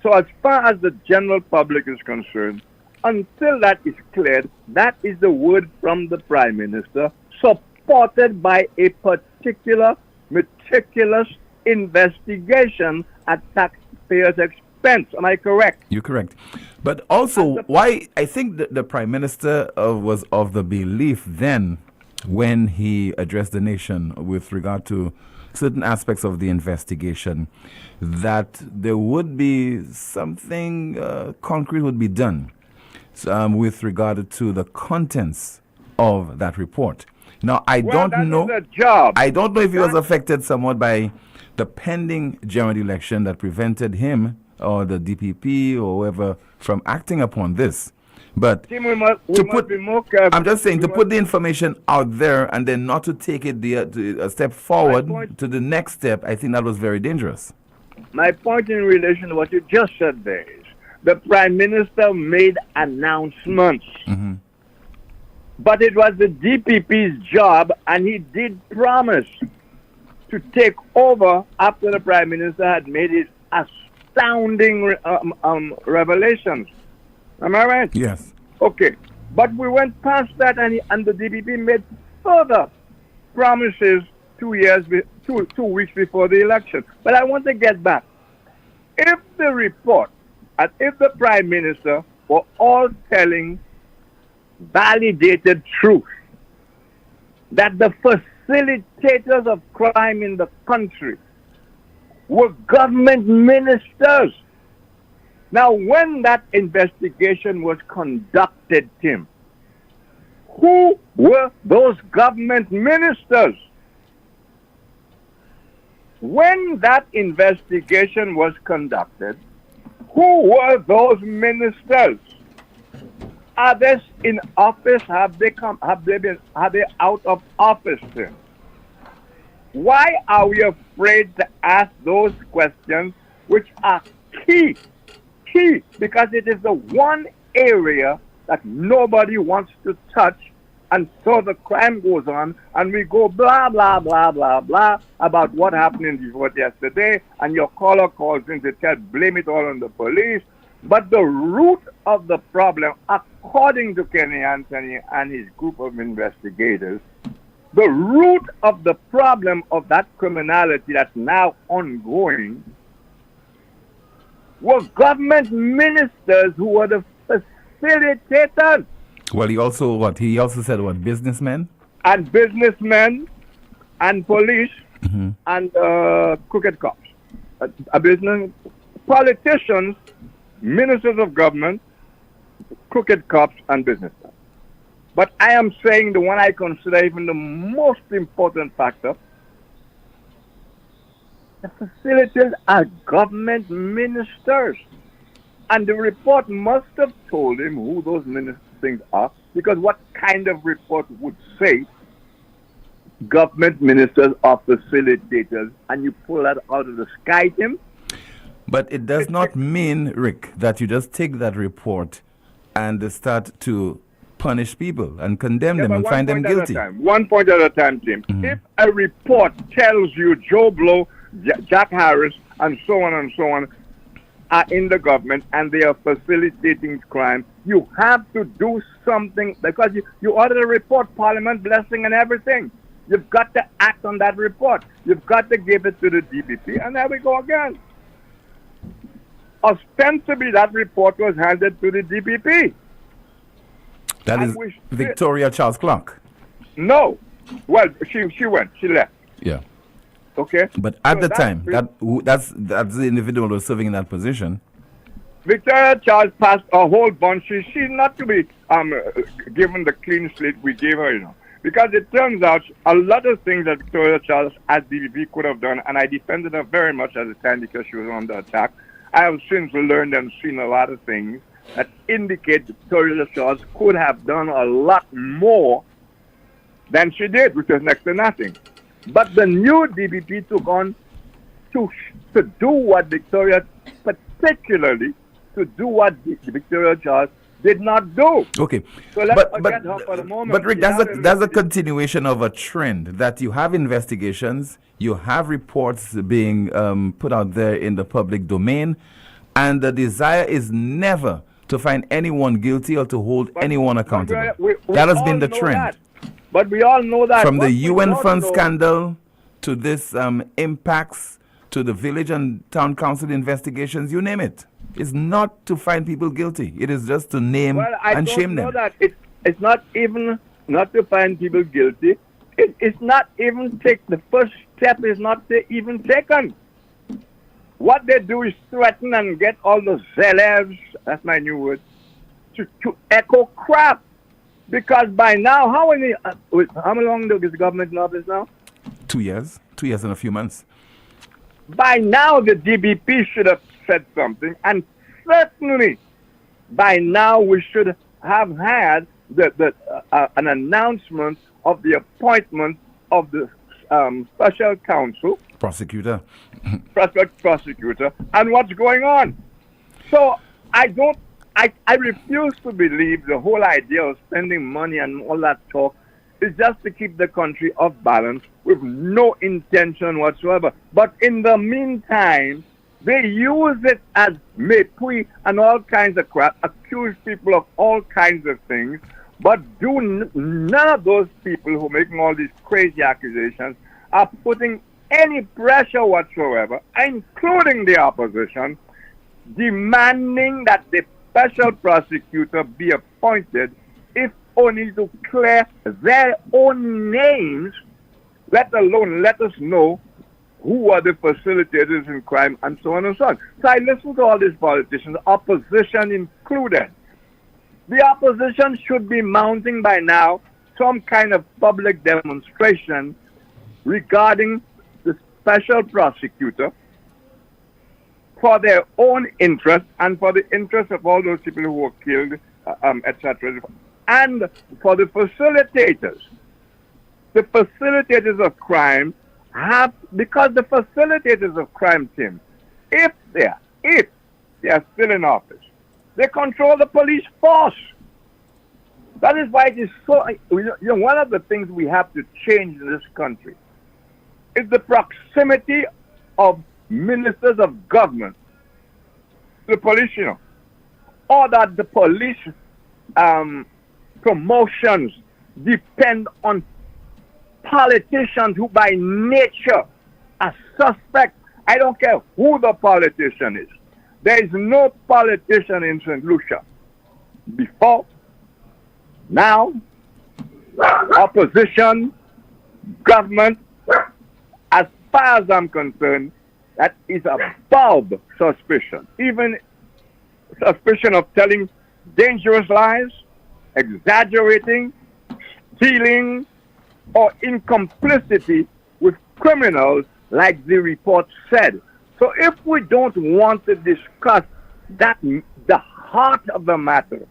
Speaker 19: So as far as the general public is concerned, until that is cleared, that is the word from the Prime Minister, supported by a particular meticulous investigation at taxpayers' suspense. Am I correct?
Speaker 4: You're correct. But also, why I think the Prime Minister was of the belief then, when he addressed the nation with regard to certain aspects of the investigation, that there would be something concrete would be done with regard to the contents of that report. Now, I don't know if he was affected somewhat by the pending general election that prevented him or the DPP or whoever from acting upon this. But
Speaker 19: we must be more careful.
Speaker 4: I'm just saying, to put the information out there and then not to take it a step forward to the next step, I think that was very dangerous.
Speaker 19: My point in relation to what you just said there is, the Prime Minister made announcements.
Speaker 4: Mm-hmm.
Speaker 19: But it was the DPP's job, and he did promise to take over after the Prime Minister had made his astounding revelations. Am I right?
Speaker 4: Yes.
Speaker 19: Okay. But we went past that, and the DPP made further promises 2 weeks before the election. But I want to get back. If the report, and if the Prime Minister were all telling validated truth, that the facilitators of crime in the country were government ministers. Now, when that investigation was conducted, Tim, who were those government ministers? When that investigation was conducted, who were those ministers? Are they in office? Have they out of office? Then? Why are we afraid to ask those questions, which are key? Because it is the one area that nobody wants to touch, and so the crime goes on, and we go blah, blah, blah, blah, blah about what happened in Detroit yesterday, and your caller calls in to blame it all on the police. But the root of the problem, according to Kenny Anthony and his group of investigators, the root of the problem of that criminality that's now ongoing were government ministers who were the facilitators.
Speaker 4: Well, he also said what, businessmen?
Speaker 19: And businessmen and police and crooked cops. Business politicians, ministers of government, crooked cops, and businessmen. But I am saying the one I consider even the most important factor, the facilitators are government ministers. And the report must have told him who those things are, because what kind of report would say government ministers are facilitators, and you pull that out of the sky, Tim?
Speaker 4: But it does not mean, Rick, that you just take that report and start to punish people and condemn them and find them guilty.
Speaker 19: 1 point at a time, Tim. If a report tells you Joe Blow, Jack Harris, and so on, are in the government and they are facilitating crime, you have to do something, because you ordered a report, Parliament blessing and everything. You've got to act on that report. You've got to give it to the DPP, and there we go again. Ostensibly, that report was handed to the DPP.
Speaker 4: That is Victoria Charles Clark.
Speaker 19: No. Well, she went. She left.
Speaker 4: Yeah.
Speaker 19: Okay.
Speaker 4: But at the time, that's the individual who was serving in that position.
Speaker 19: Victoria Charles passed a whole bunch. She's not to be given the clean slate we gave her, because it turns out a lot of things that Victoria Charles as DPP could have done, and I defended her very much at the time because she was under attack. I have since learned and seen a lot of things that indicate Victoria Charles could have done a lot more than she did, which was next to nothing. But the new DPP took on to do what Victoria, particularly to do what Victoria Charles did not do.
Speaker 4: Okay.
Speaker 19: So let's forget her for the moment.
Speaker 4: But Rick, that's a continuation of a trend that you have investigations, you have reports being put out there in the public domain, and the desire is never to find anyone guilty or to hold anyone accountable. That has been the trend.
Speaker 19: That. But we all know that.
Speaker 4: From the UN fund scandal to this impacts to the village and town council investigations, you name it. is not to find people guilty. It is just to name and shame them.
Speaker 19: That it's not even not to find people guilty. It's not even the first step is not even taken. What they do is threaten and get all the celebs, that's my new word, to echo crap. Because by now, how long is the government in office now?
Speaker 4: 2 years. 2 years and a few months.
Speaker 19: By now, the DBP should have said something, and certainly by now we should have had an announcement of the appointment of the special counsel,
Speaker 4: prosecutor,
Speaker 19: and what's going on. So I refuse to believe the whole idea of spending money and all that talk is just to keep the country off balance with no intention whatsoever. But in the meantime, they use it as mépris and all kinds of crap, accuse people of all kinds of things, but none of those people who are making all these crazy accusations are putting any pressure whatsoever, including the opposition, demanding that the special prosecutor be appointed, if only to clear their own names, let alone let us know who are the facilitators in crime and so on and so on. So I listen to all these politicians, opposition included. The opposition should be mounting by now some kind of public demonstration regarding the special prosecutor for their own interest and for the interest of all those people who were killed, etc. And for the facilitators. The facilitators of crime because the facilitators of crime, Tim, if they are still in office, they control the police force. That is why it is so, one of the things we have to change in this country is the proximity of ministers of government to the police, or that the police promotions depend on politicians who by nature are suspect. I don't care who the politician is. There is no politician in Saint Lucia before, now, opposition, government, as far as I'm concerned, that is above suspicion. Even suspicion of telling dangerous lies, exaggerating, stealing, or in complicity with criminals, like the report said. So if we don't want to discuss the heart of the matter,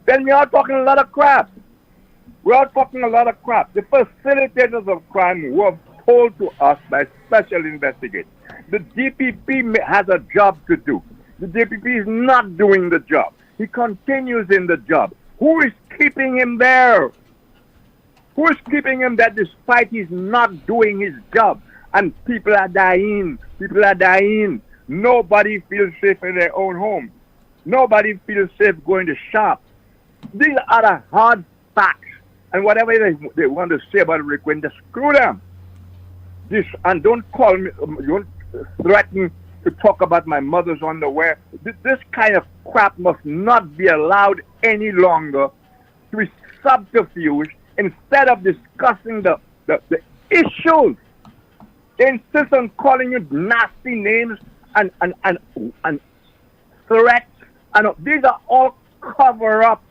Speaker 19: then we are talking a lot of crap. We are talking a lot of crap. The facilitators of crime were told to us by special investigators. The DPP has a job to do. The DPP is not doing the job. He continues in the job. Who is keeping him there? Who is keeping him there despite he's not doing his job? And people are dying. People are dying. Nobody feels safe in their own home. Nobody feels safe going to shop. These are the hard facts. And whatever they want to say about Rick Wayne, just screw them. And don't call me, don't threaten to talk about my mother's underwear. This kind of crap must not be allowed any longer to be subterfuge instead of discussing the issues. They insist on calling you nasty names and threats. And these are all cover-ups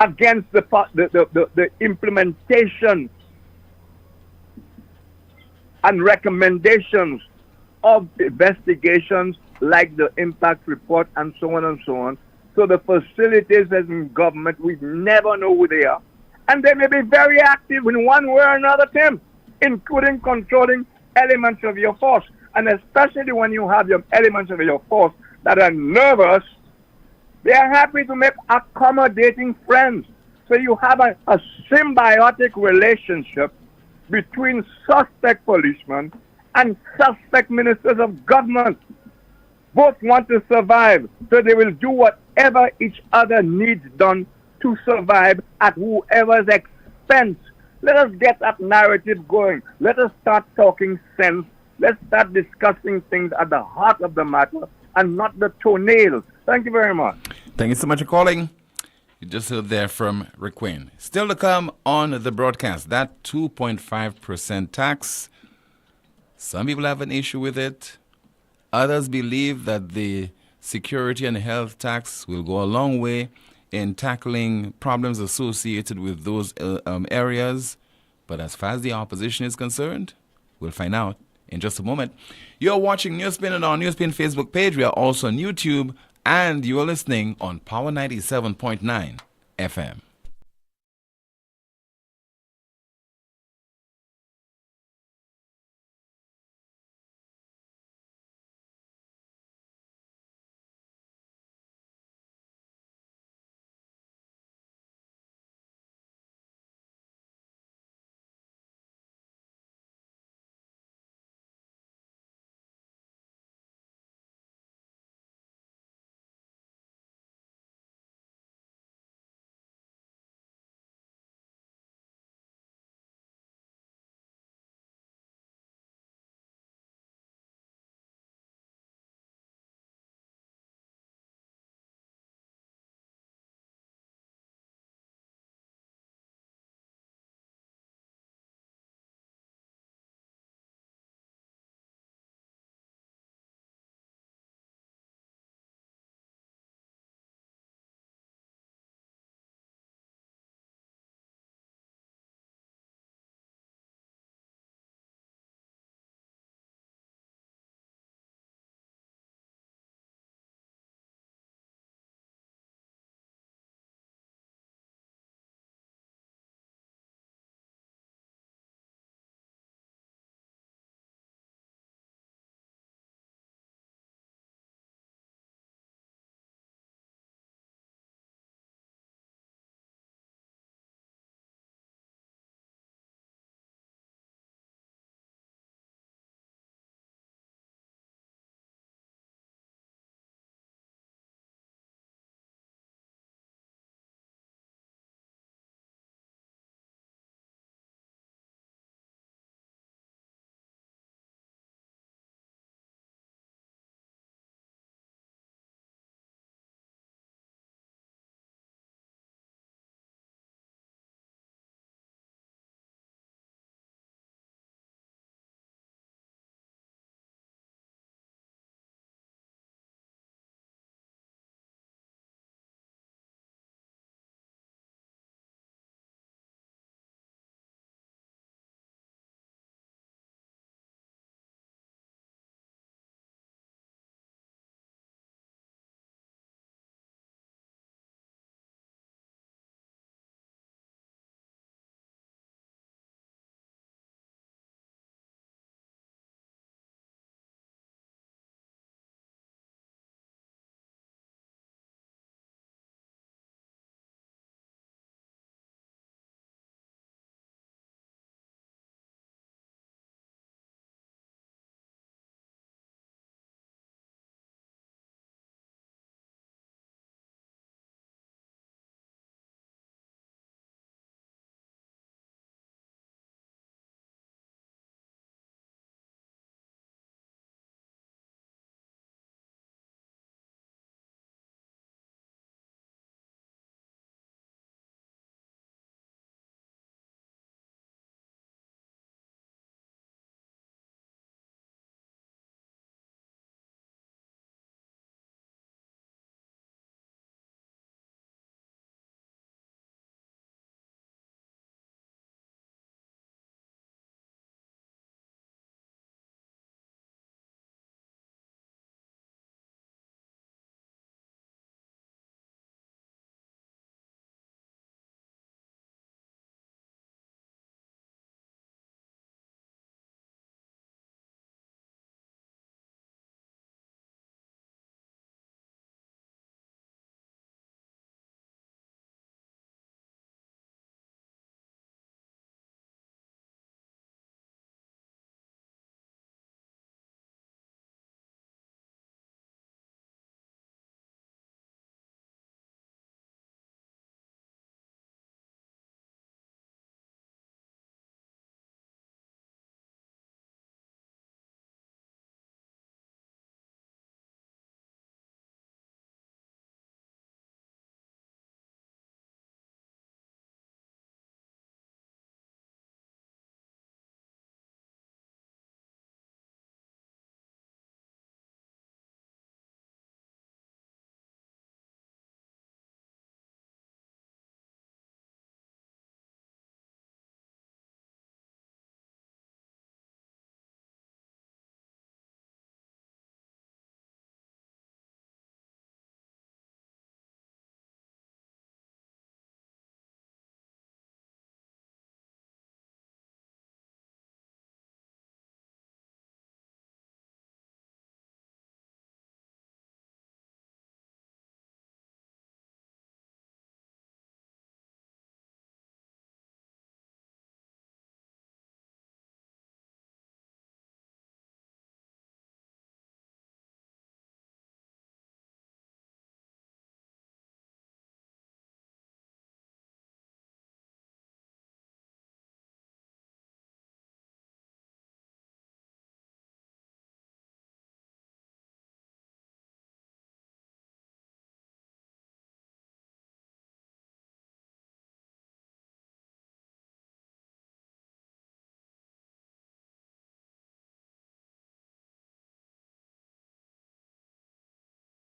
Speaker 19: against the implementation and recommendations of investigations like the impact report and so on and so on. So the facilitators in government, we never know who they are. And they may be very active in one way or another, Tim, including controlling elements of your force. And especially when you have your elements of your force that are nervous, they are happy to make accommodating friends. So you have a symbiotic relationship between suspect policemen and suspect ministers of government. Both want to survive, so they will do whatever each other needs done to survive at whoever's expense. Let us get that narrative going. Let us start talking sense. Let's start discussing things at the heart of the matter and not the toenails. Thank you very much.
Speaker 4: Thank you so much for calling. You just heard there from Rick Wayne. Still to come on the broadcast, that 2.5% tax. Some people have an issue with it. Others believe that the security and health tax will go a long way in tackling problems associated with those areas. But as far as the opposition is concerned, we'll find out in just a moment. You're watching NewsSpin on our NewsSpin Facebook page. We are also on YouTube. And you are listening on Power 97.9 FM.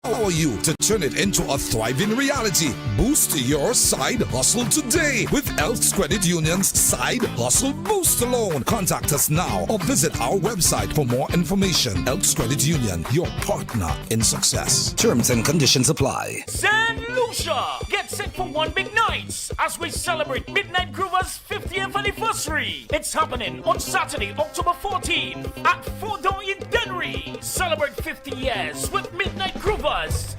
Speaker 17: empower you to turn it into a thriving reality. Boost your side hustle today with Elks Credit Union's Side Hustle Boost Loan. Contact us now or visit our website for more information. Elks Credit Union, your partner in success. Terms and conditions apply.
Speaker 20: Saint Lucia, get set for one big night as we celebrate Midnight Groover's 50th anniversary. It's happening on Saturday, October 14th at 4 Door in Dennery. Celebrate 50 years with Midnight Groovers.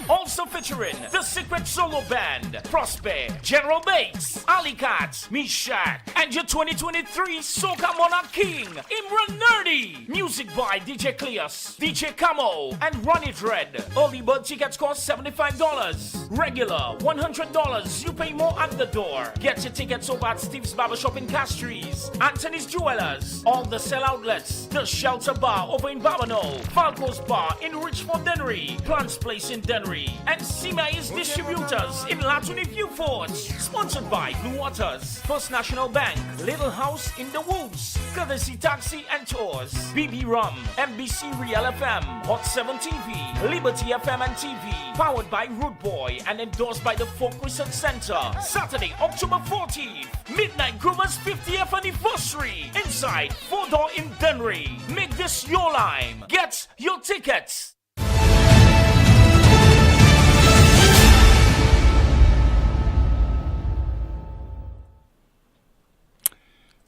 Speaker 20: Also featuring the Secret Solo Band, Prosper, General Bates, Ali Cat, Mishak, and your 2023 Soca Monarch King, Imran Nerdy. Music by DJ Cleus, DJ Camo, and Ronnie Dread. Early bird tickets cost $75. Regular, $100. You pay more at the door. Get your tickets over at Steve's Barbershop in Castries, Anthony's Jewelers, all the sell outlets, the Shelter Bar over in Babano, Falco's Bar in Richmond Dennery, Plants Place in Dennery, and Simai's Distributors in Latuni View Fort. Sponsored by Blue Waters, First National Bank, Little House in the Woods, Courtesy Taxi and Tours, BB Rum, MBC Real FM, Hot 7 TV, Liberty FM and TV, powered by Root Boy and endorsed by the Folk Research Center. Saturday, October 14th, Midnight Groover's 50th anniversary inside 4 Door in Dennery. Make this your lime. Get your tickets.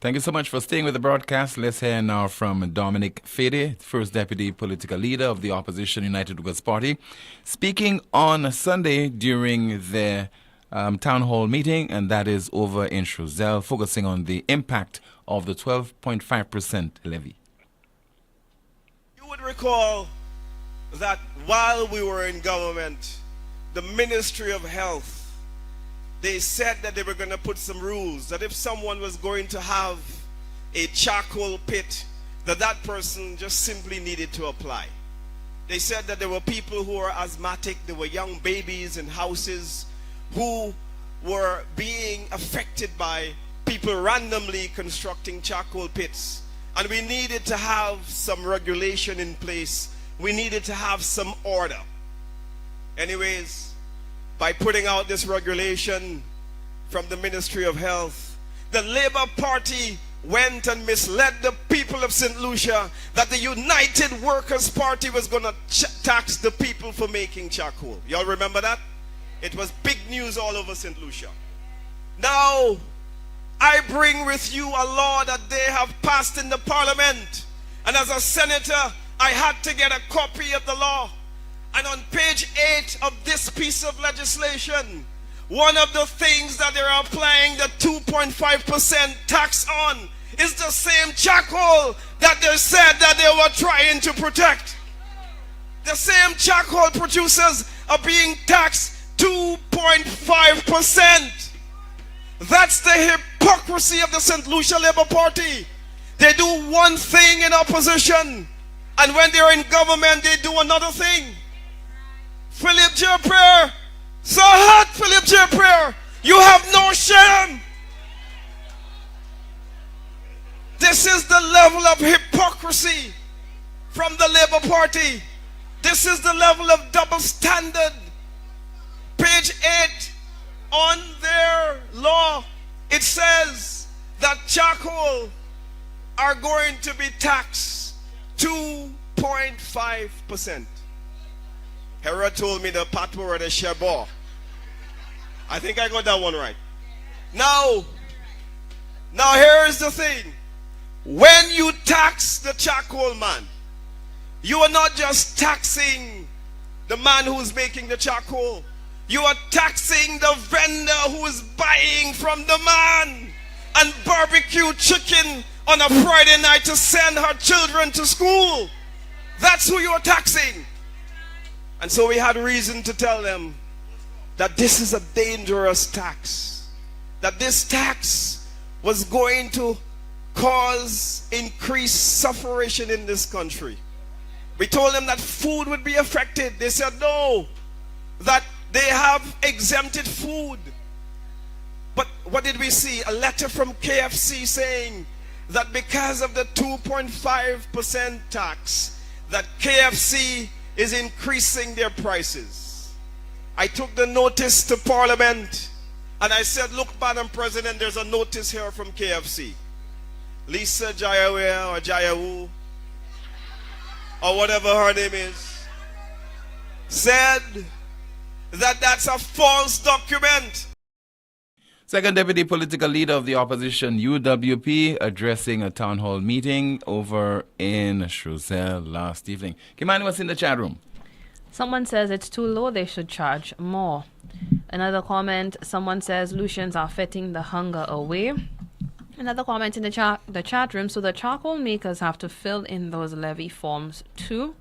Speaker 4: Thank you so much for staying with the broadcast. Let's hear now from Dominic Fede, First Deputy Political Leader of the Opposition United Workers Party, speaking on Sunday during their town hall meeting, and that is over in Shrewsbury, focusing on the impact of the 12.5% levy.
Speaker 21: You would recall that while we were in government, the Ministry of Health, they said that they were going to put some rules that if someone was going to have a charcoal pit, that person just simply needed to apply. They said that there were people who were asthmatic, there were young babies in houses who were being affected by people randomly constructing charcoal pits. And we needed to have some regulation in place. We needed to have some order. Anyways, by putting out this regulation from the Ministry of Health, the Labour Party went and misled the people of Saint Lucia that the United Workers Party was going to tax the people for making charcoal. Y'all remember that? It was big news all over Saint Lucia. Now, I bring with you a law that they have passed in the Parliament. And as a senator, I had to get a copy of the law. And on page 8 of this piece of legislation, one of the things that they're applying the 2.5% tax on is the same charcoal that they said that they were trying to protect. The same charcoal producers are being taxed 2.5%. That's the hypocrisy of the St. Lucia Labour Party. They do one thing in opposition, and when they're in government, they do another thing. Philip J. Prayer, so hot, Philip J. Prayer, you have no shame. This is the level of hypocrisy from the Labour Party. This is the level of double standard. Page 8 on their law, it says that charcoal are going to be taxed 2.5%. Hera told me the patwa were the shebo. I think I got that one right. Now here is the thing. When you tax the charcoal man, you are not just taxing the man who is making the charcoal. You are taxing the vendor who is buying from the man and barbecue chicken on a Friday night to send her children to school. That's who you are taxing. And so we had reason to tell them that this is a dangerous tax. That this tax was going to cause increased suffering in this country. We told them that food would be affected. They said no, that they have exempted food. But what did we see? A letter from KFC saying that because of the 2.5% tax, that KFC is increasing their prices. I took the notice to Parliament and I said, look, Madam President, there's a notice here from KFC. Lisa Jayawe or Jayawu, or whatever her name is, said that that's a false document.
Speaker 4: Second Deputy Political Leader of the Opposition, UWP, addressing a town hall meeting over in Shrewsbury last evening. Kimani, what's in the chat room?
Speaker 5: Someone says it's too low, they should charge more. Another comment, someone says Lucians are fetting the hunger away. Another comment in the chat room, so the charcoal makers have to fill in those levy forms too.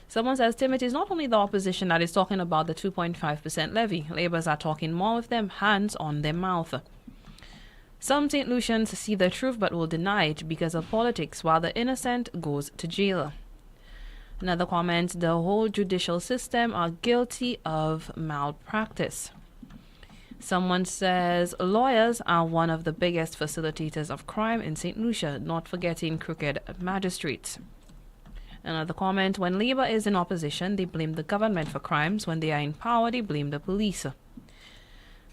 Speaker 5: Someone says, Timothy, it's not only the opposition that is talking about the 2.5% levy. Labours are talking more with them hands on their mouth. Some St. Lucians see the truth but will deny it because of politics, while the innocent goes to jail. Another comment, the whole judicial system are guilty of malpractice. Someone says, lawyers are one of the biggest facilitators of crime in St. Lucia, not forgetting crooked magistrates. Another comment, when Labour is in opposition, they blame the government for crimes. When they are in power, they blame the police.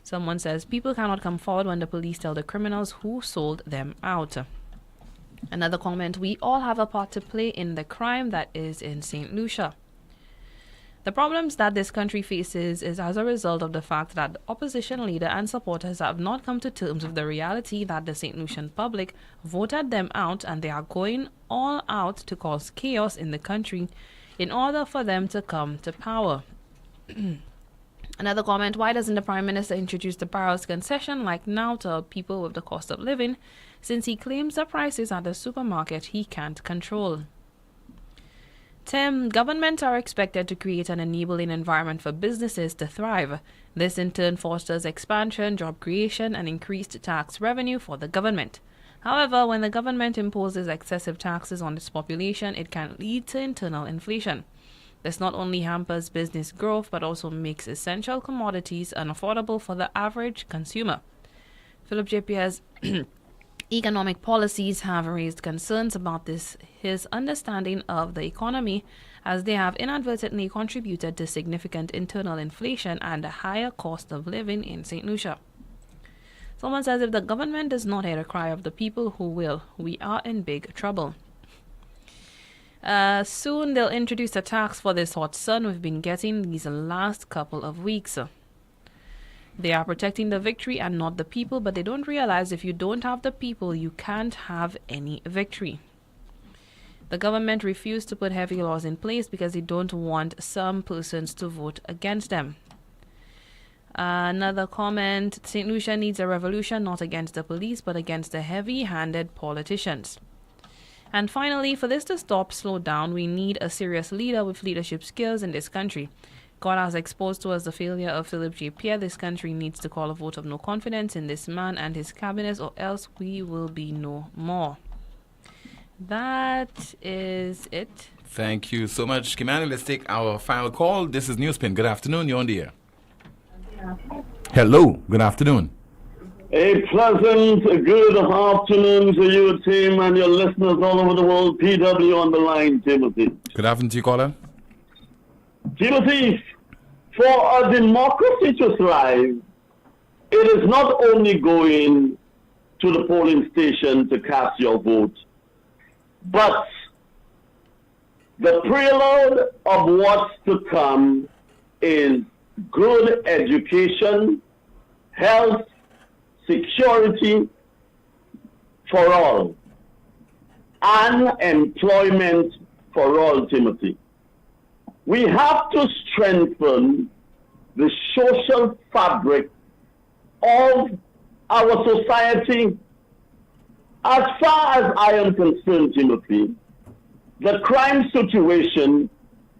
Speaker 5: Someone says, people cannot come forward when the police tell the criminals who sold them out. Another comment, we all have a part to play in the crime that is in St. Lucia. The problems that this country faces is as a result of the fact that the opposition leader and supporters have not come to terms with the reality that the St. Lucian public voted them out, and they are going all out to cause chaos in the country in order for them to come to power. Another comment, why doesn't the Prime Minister introduce the barrels concession like now to people with the cost of living, since he claims the prices at the supermarket he can't control? Tim, governments are expected to create an enabling environment for businesses to thrive. This in turn fosters expansion, job creation, and increased tax revenue for the government. However, when the government imposes excessive taxes on its population, it can lead to internal inflation. This not only hampers business growth, but also makes essential commodities unaffordable for the average consumer. Philip JP's economic policies have raised concerns about his understanding of the economy, as they have inadvertently contributed to significant internal inflation and a higher cost of living in St. Lucia. Someone says, if the government does not hear the cry of the people, who will? We are in big trouble. Soon they'll introduce a tax for this hot sun we've been getting these last couple of weeks. They are protecting the victory and not the people, but they don't realize if you don't have the people, you can't have any victory. The government refused to put heavy laws in place because they don't want some persons to vote against them. Another comment, St. Lucia needs a revolution not against the police, but against the heavy-handed politicians. And finally, for this to slow down, we need a serious leader with leadership skills in this country. God has exposed to us the failure of Philip J. Pierre. This country needs to call a vote of no confidence in this man and his cabinet, or else we will be no more. That is it.
Speaker 4: Thank you so much, Kimani. Let's take our final call. This is NewsSpin. Good afternoon. You're on the air. Hello. Good afternoon.
Speaker 1: A pleasant good afternoon to you, team, and your listeners all over the world. PW on the line, Timothy.
Speaker 4: Good afternoon to you, caller.
Speaker 1: Timothy, for a democracy to thrive, it is not only going to the polling station to cast your vote, but the prelude of what's to come is good education, health, security for all, and employment for all, Timothy. We have to strengthen the social fabric of our society. As far as I am concerned, Timothy, the crime situation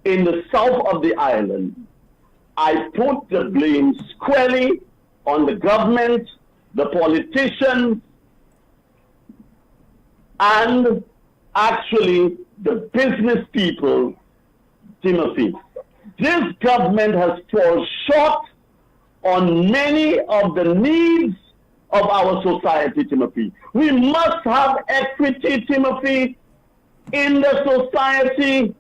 Speaker 1: in the south of the island, I put the blame squarely on the government, the politicians, and actually the business people, Timothy. This government has fallen short on many of the needs of our society, Timothy. We must have equity, Timothy, in the society.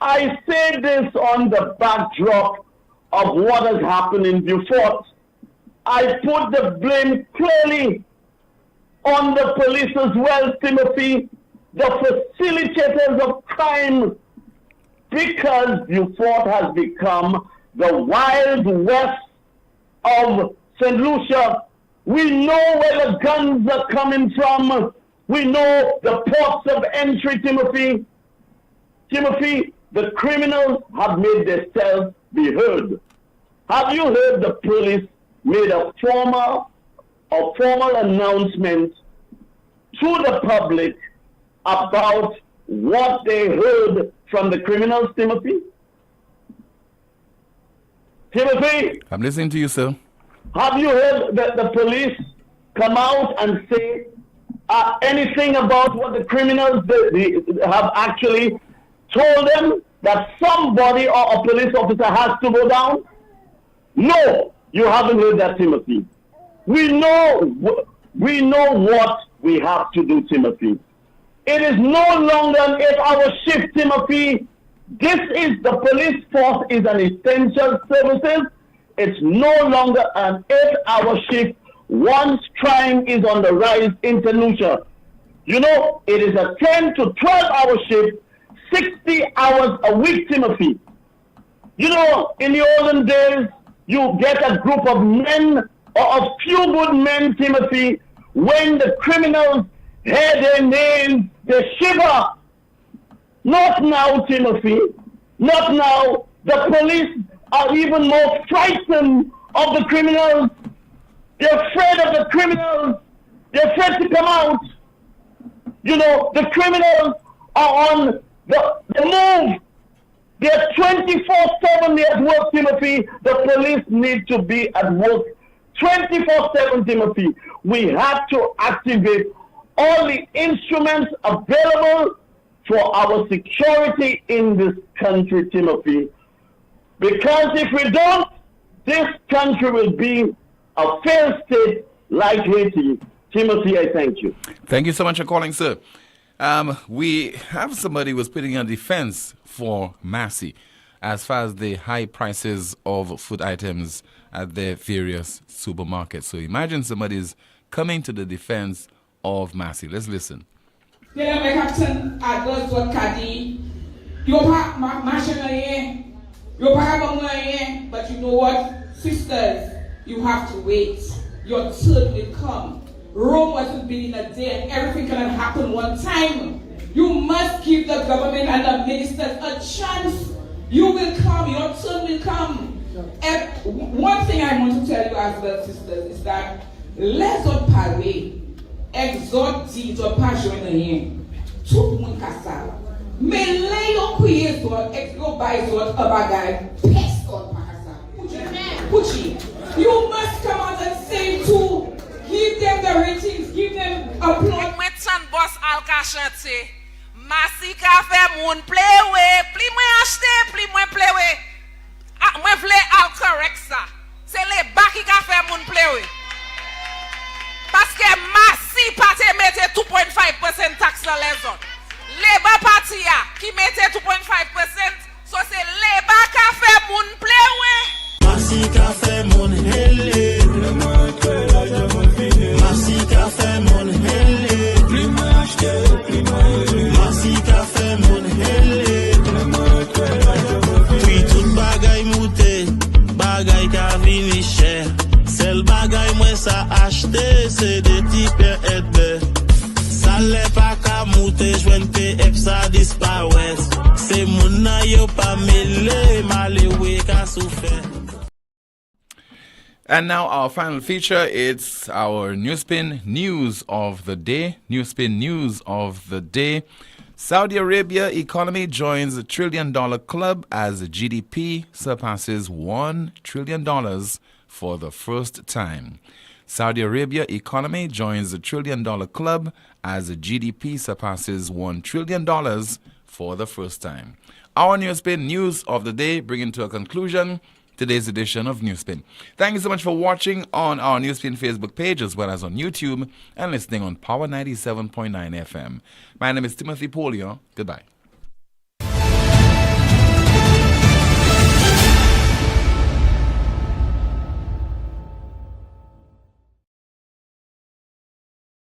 Speaker 1: I say this on the backdrop of what has happened in Beaufort. I put the blame clearly on the police as well, Timothy, the facilitators of crime, because Beaufort has become the Wild West of Saint Lucia. We know where the guns are coming from. We know the ports of entry, Timothy. Timothy, the criminals have made themselves be heard. Have you heard the police made a formal announcement to the public about what they heard from the criminals, Timothy? Timothy?
Speaker 4: I'm listening to you, sir.
Speaker 1: Have you heard the police come out and say anything about what the criminals they have actually told them, that somebody or a police officer has to go down? No, you haven't heard that, Timothy. We know what we have to do, Timothy. It is no longer an 8-hour shift, Timothy. The police force is an essential services. It's no longer an 8-hour shift once crime is on the rise in Saint Lucia. You know, it is a 10 to 12-hour shift, 60 hours a week, Timothy. You know, in the olden days, you get a group of men or a few good men, Timothy. When the criminals hear their names, they shiver. Not now, Timothy. Not now. The police are even more frightened of the criminals. They're afraid of the criminals. They're afraid to come out. You know, the criminals are on the move. They're 24/7 at work, Timothy. The police need to be at work 24/7, Timothy. We have to activate all the instruments available for our security in this country, Timothy. Because if we don't, this country will be a failed state like Haiti. Timothy, I thank you.
Speaker 4: Thank you so much for calling, sir. We have somebody who was putting on defense for Massey as far as the high prices of food items at their various supermarkets. So imagine somebody's coming to the defense of Massey. Let's listen.
Speaker 2: But you know what, sisters, you have to wait. Your turn will come. Rome wasn't built in a day, and everything cannot happen one time. You must give the government and the ministers a chance. You will come. Your turn will come. And one thing I want to tell you as well, sisters, is that les autres parler, exhort dit ou pas joindre rien. Tout le monde ka ça. Mais là yo crier sur exo by sur a bagay, personne pas ça. Puchi. You must come out and say too. Give them the ratings, give them applause.
Speaker 22: Mwen tan boss al ka chante. Masi ka fe moun plewe, pli mwen achete, pli mwen plewe. Mwen vle al correct ça. C'est les bas qui ka fe moun plewe. Parce que Masi pa te mette 2.5% taxe dans les autres. Les bas parti ya qui mette 2.5%, so c'est les bas ka fe moun plewe.
Speaker 23: Masi ka fe moun hele. Masi ka fe moun hele. Pli mwen achete, pli mwen. Masi ka fe moun hele. Puis tout bagay moute, bagay ka vini cher. Sel bagay mwen sa achete, c'est des types edbe. Sa le pa ka moute, jwen PF sa dispawes. Se moun na yo pa mele, male we ka souffert.
Speaker 4: And now our final feature, it's our NewsSpin News of the Day. NewsSpin News of the Day. Saudi Arabia economy joins the $1 trillion club as GDP surpasses $1 trillion for the first time. Saudi Arabia economy joins the $1 trillion club as GDP surpasses $1 trillion for the first time. Our NewsSpin News of the Day bringing to a conclusion. today's edition of NewsSpin. Thank you so much for watching on our NewsSpin Facebook page as well as on YouTube and listening on Power 97.9 FM. My name is Timothy Poleon. Goodbye.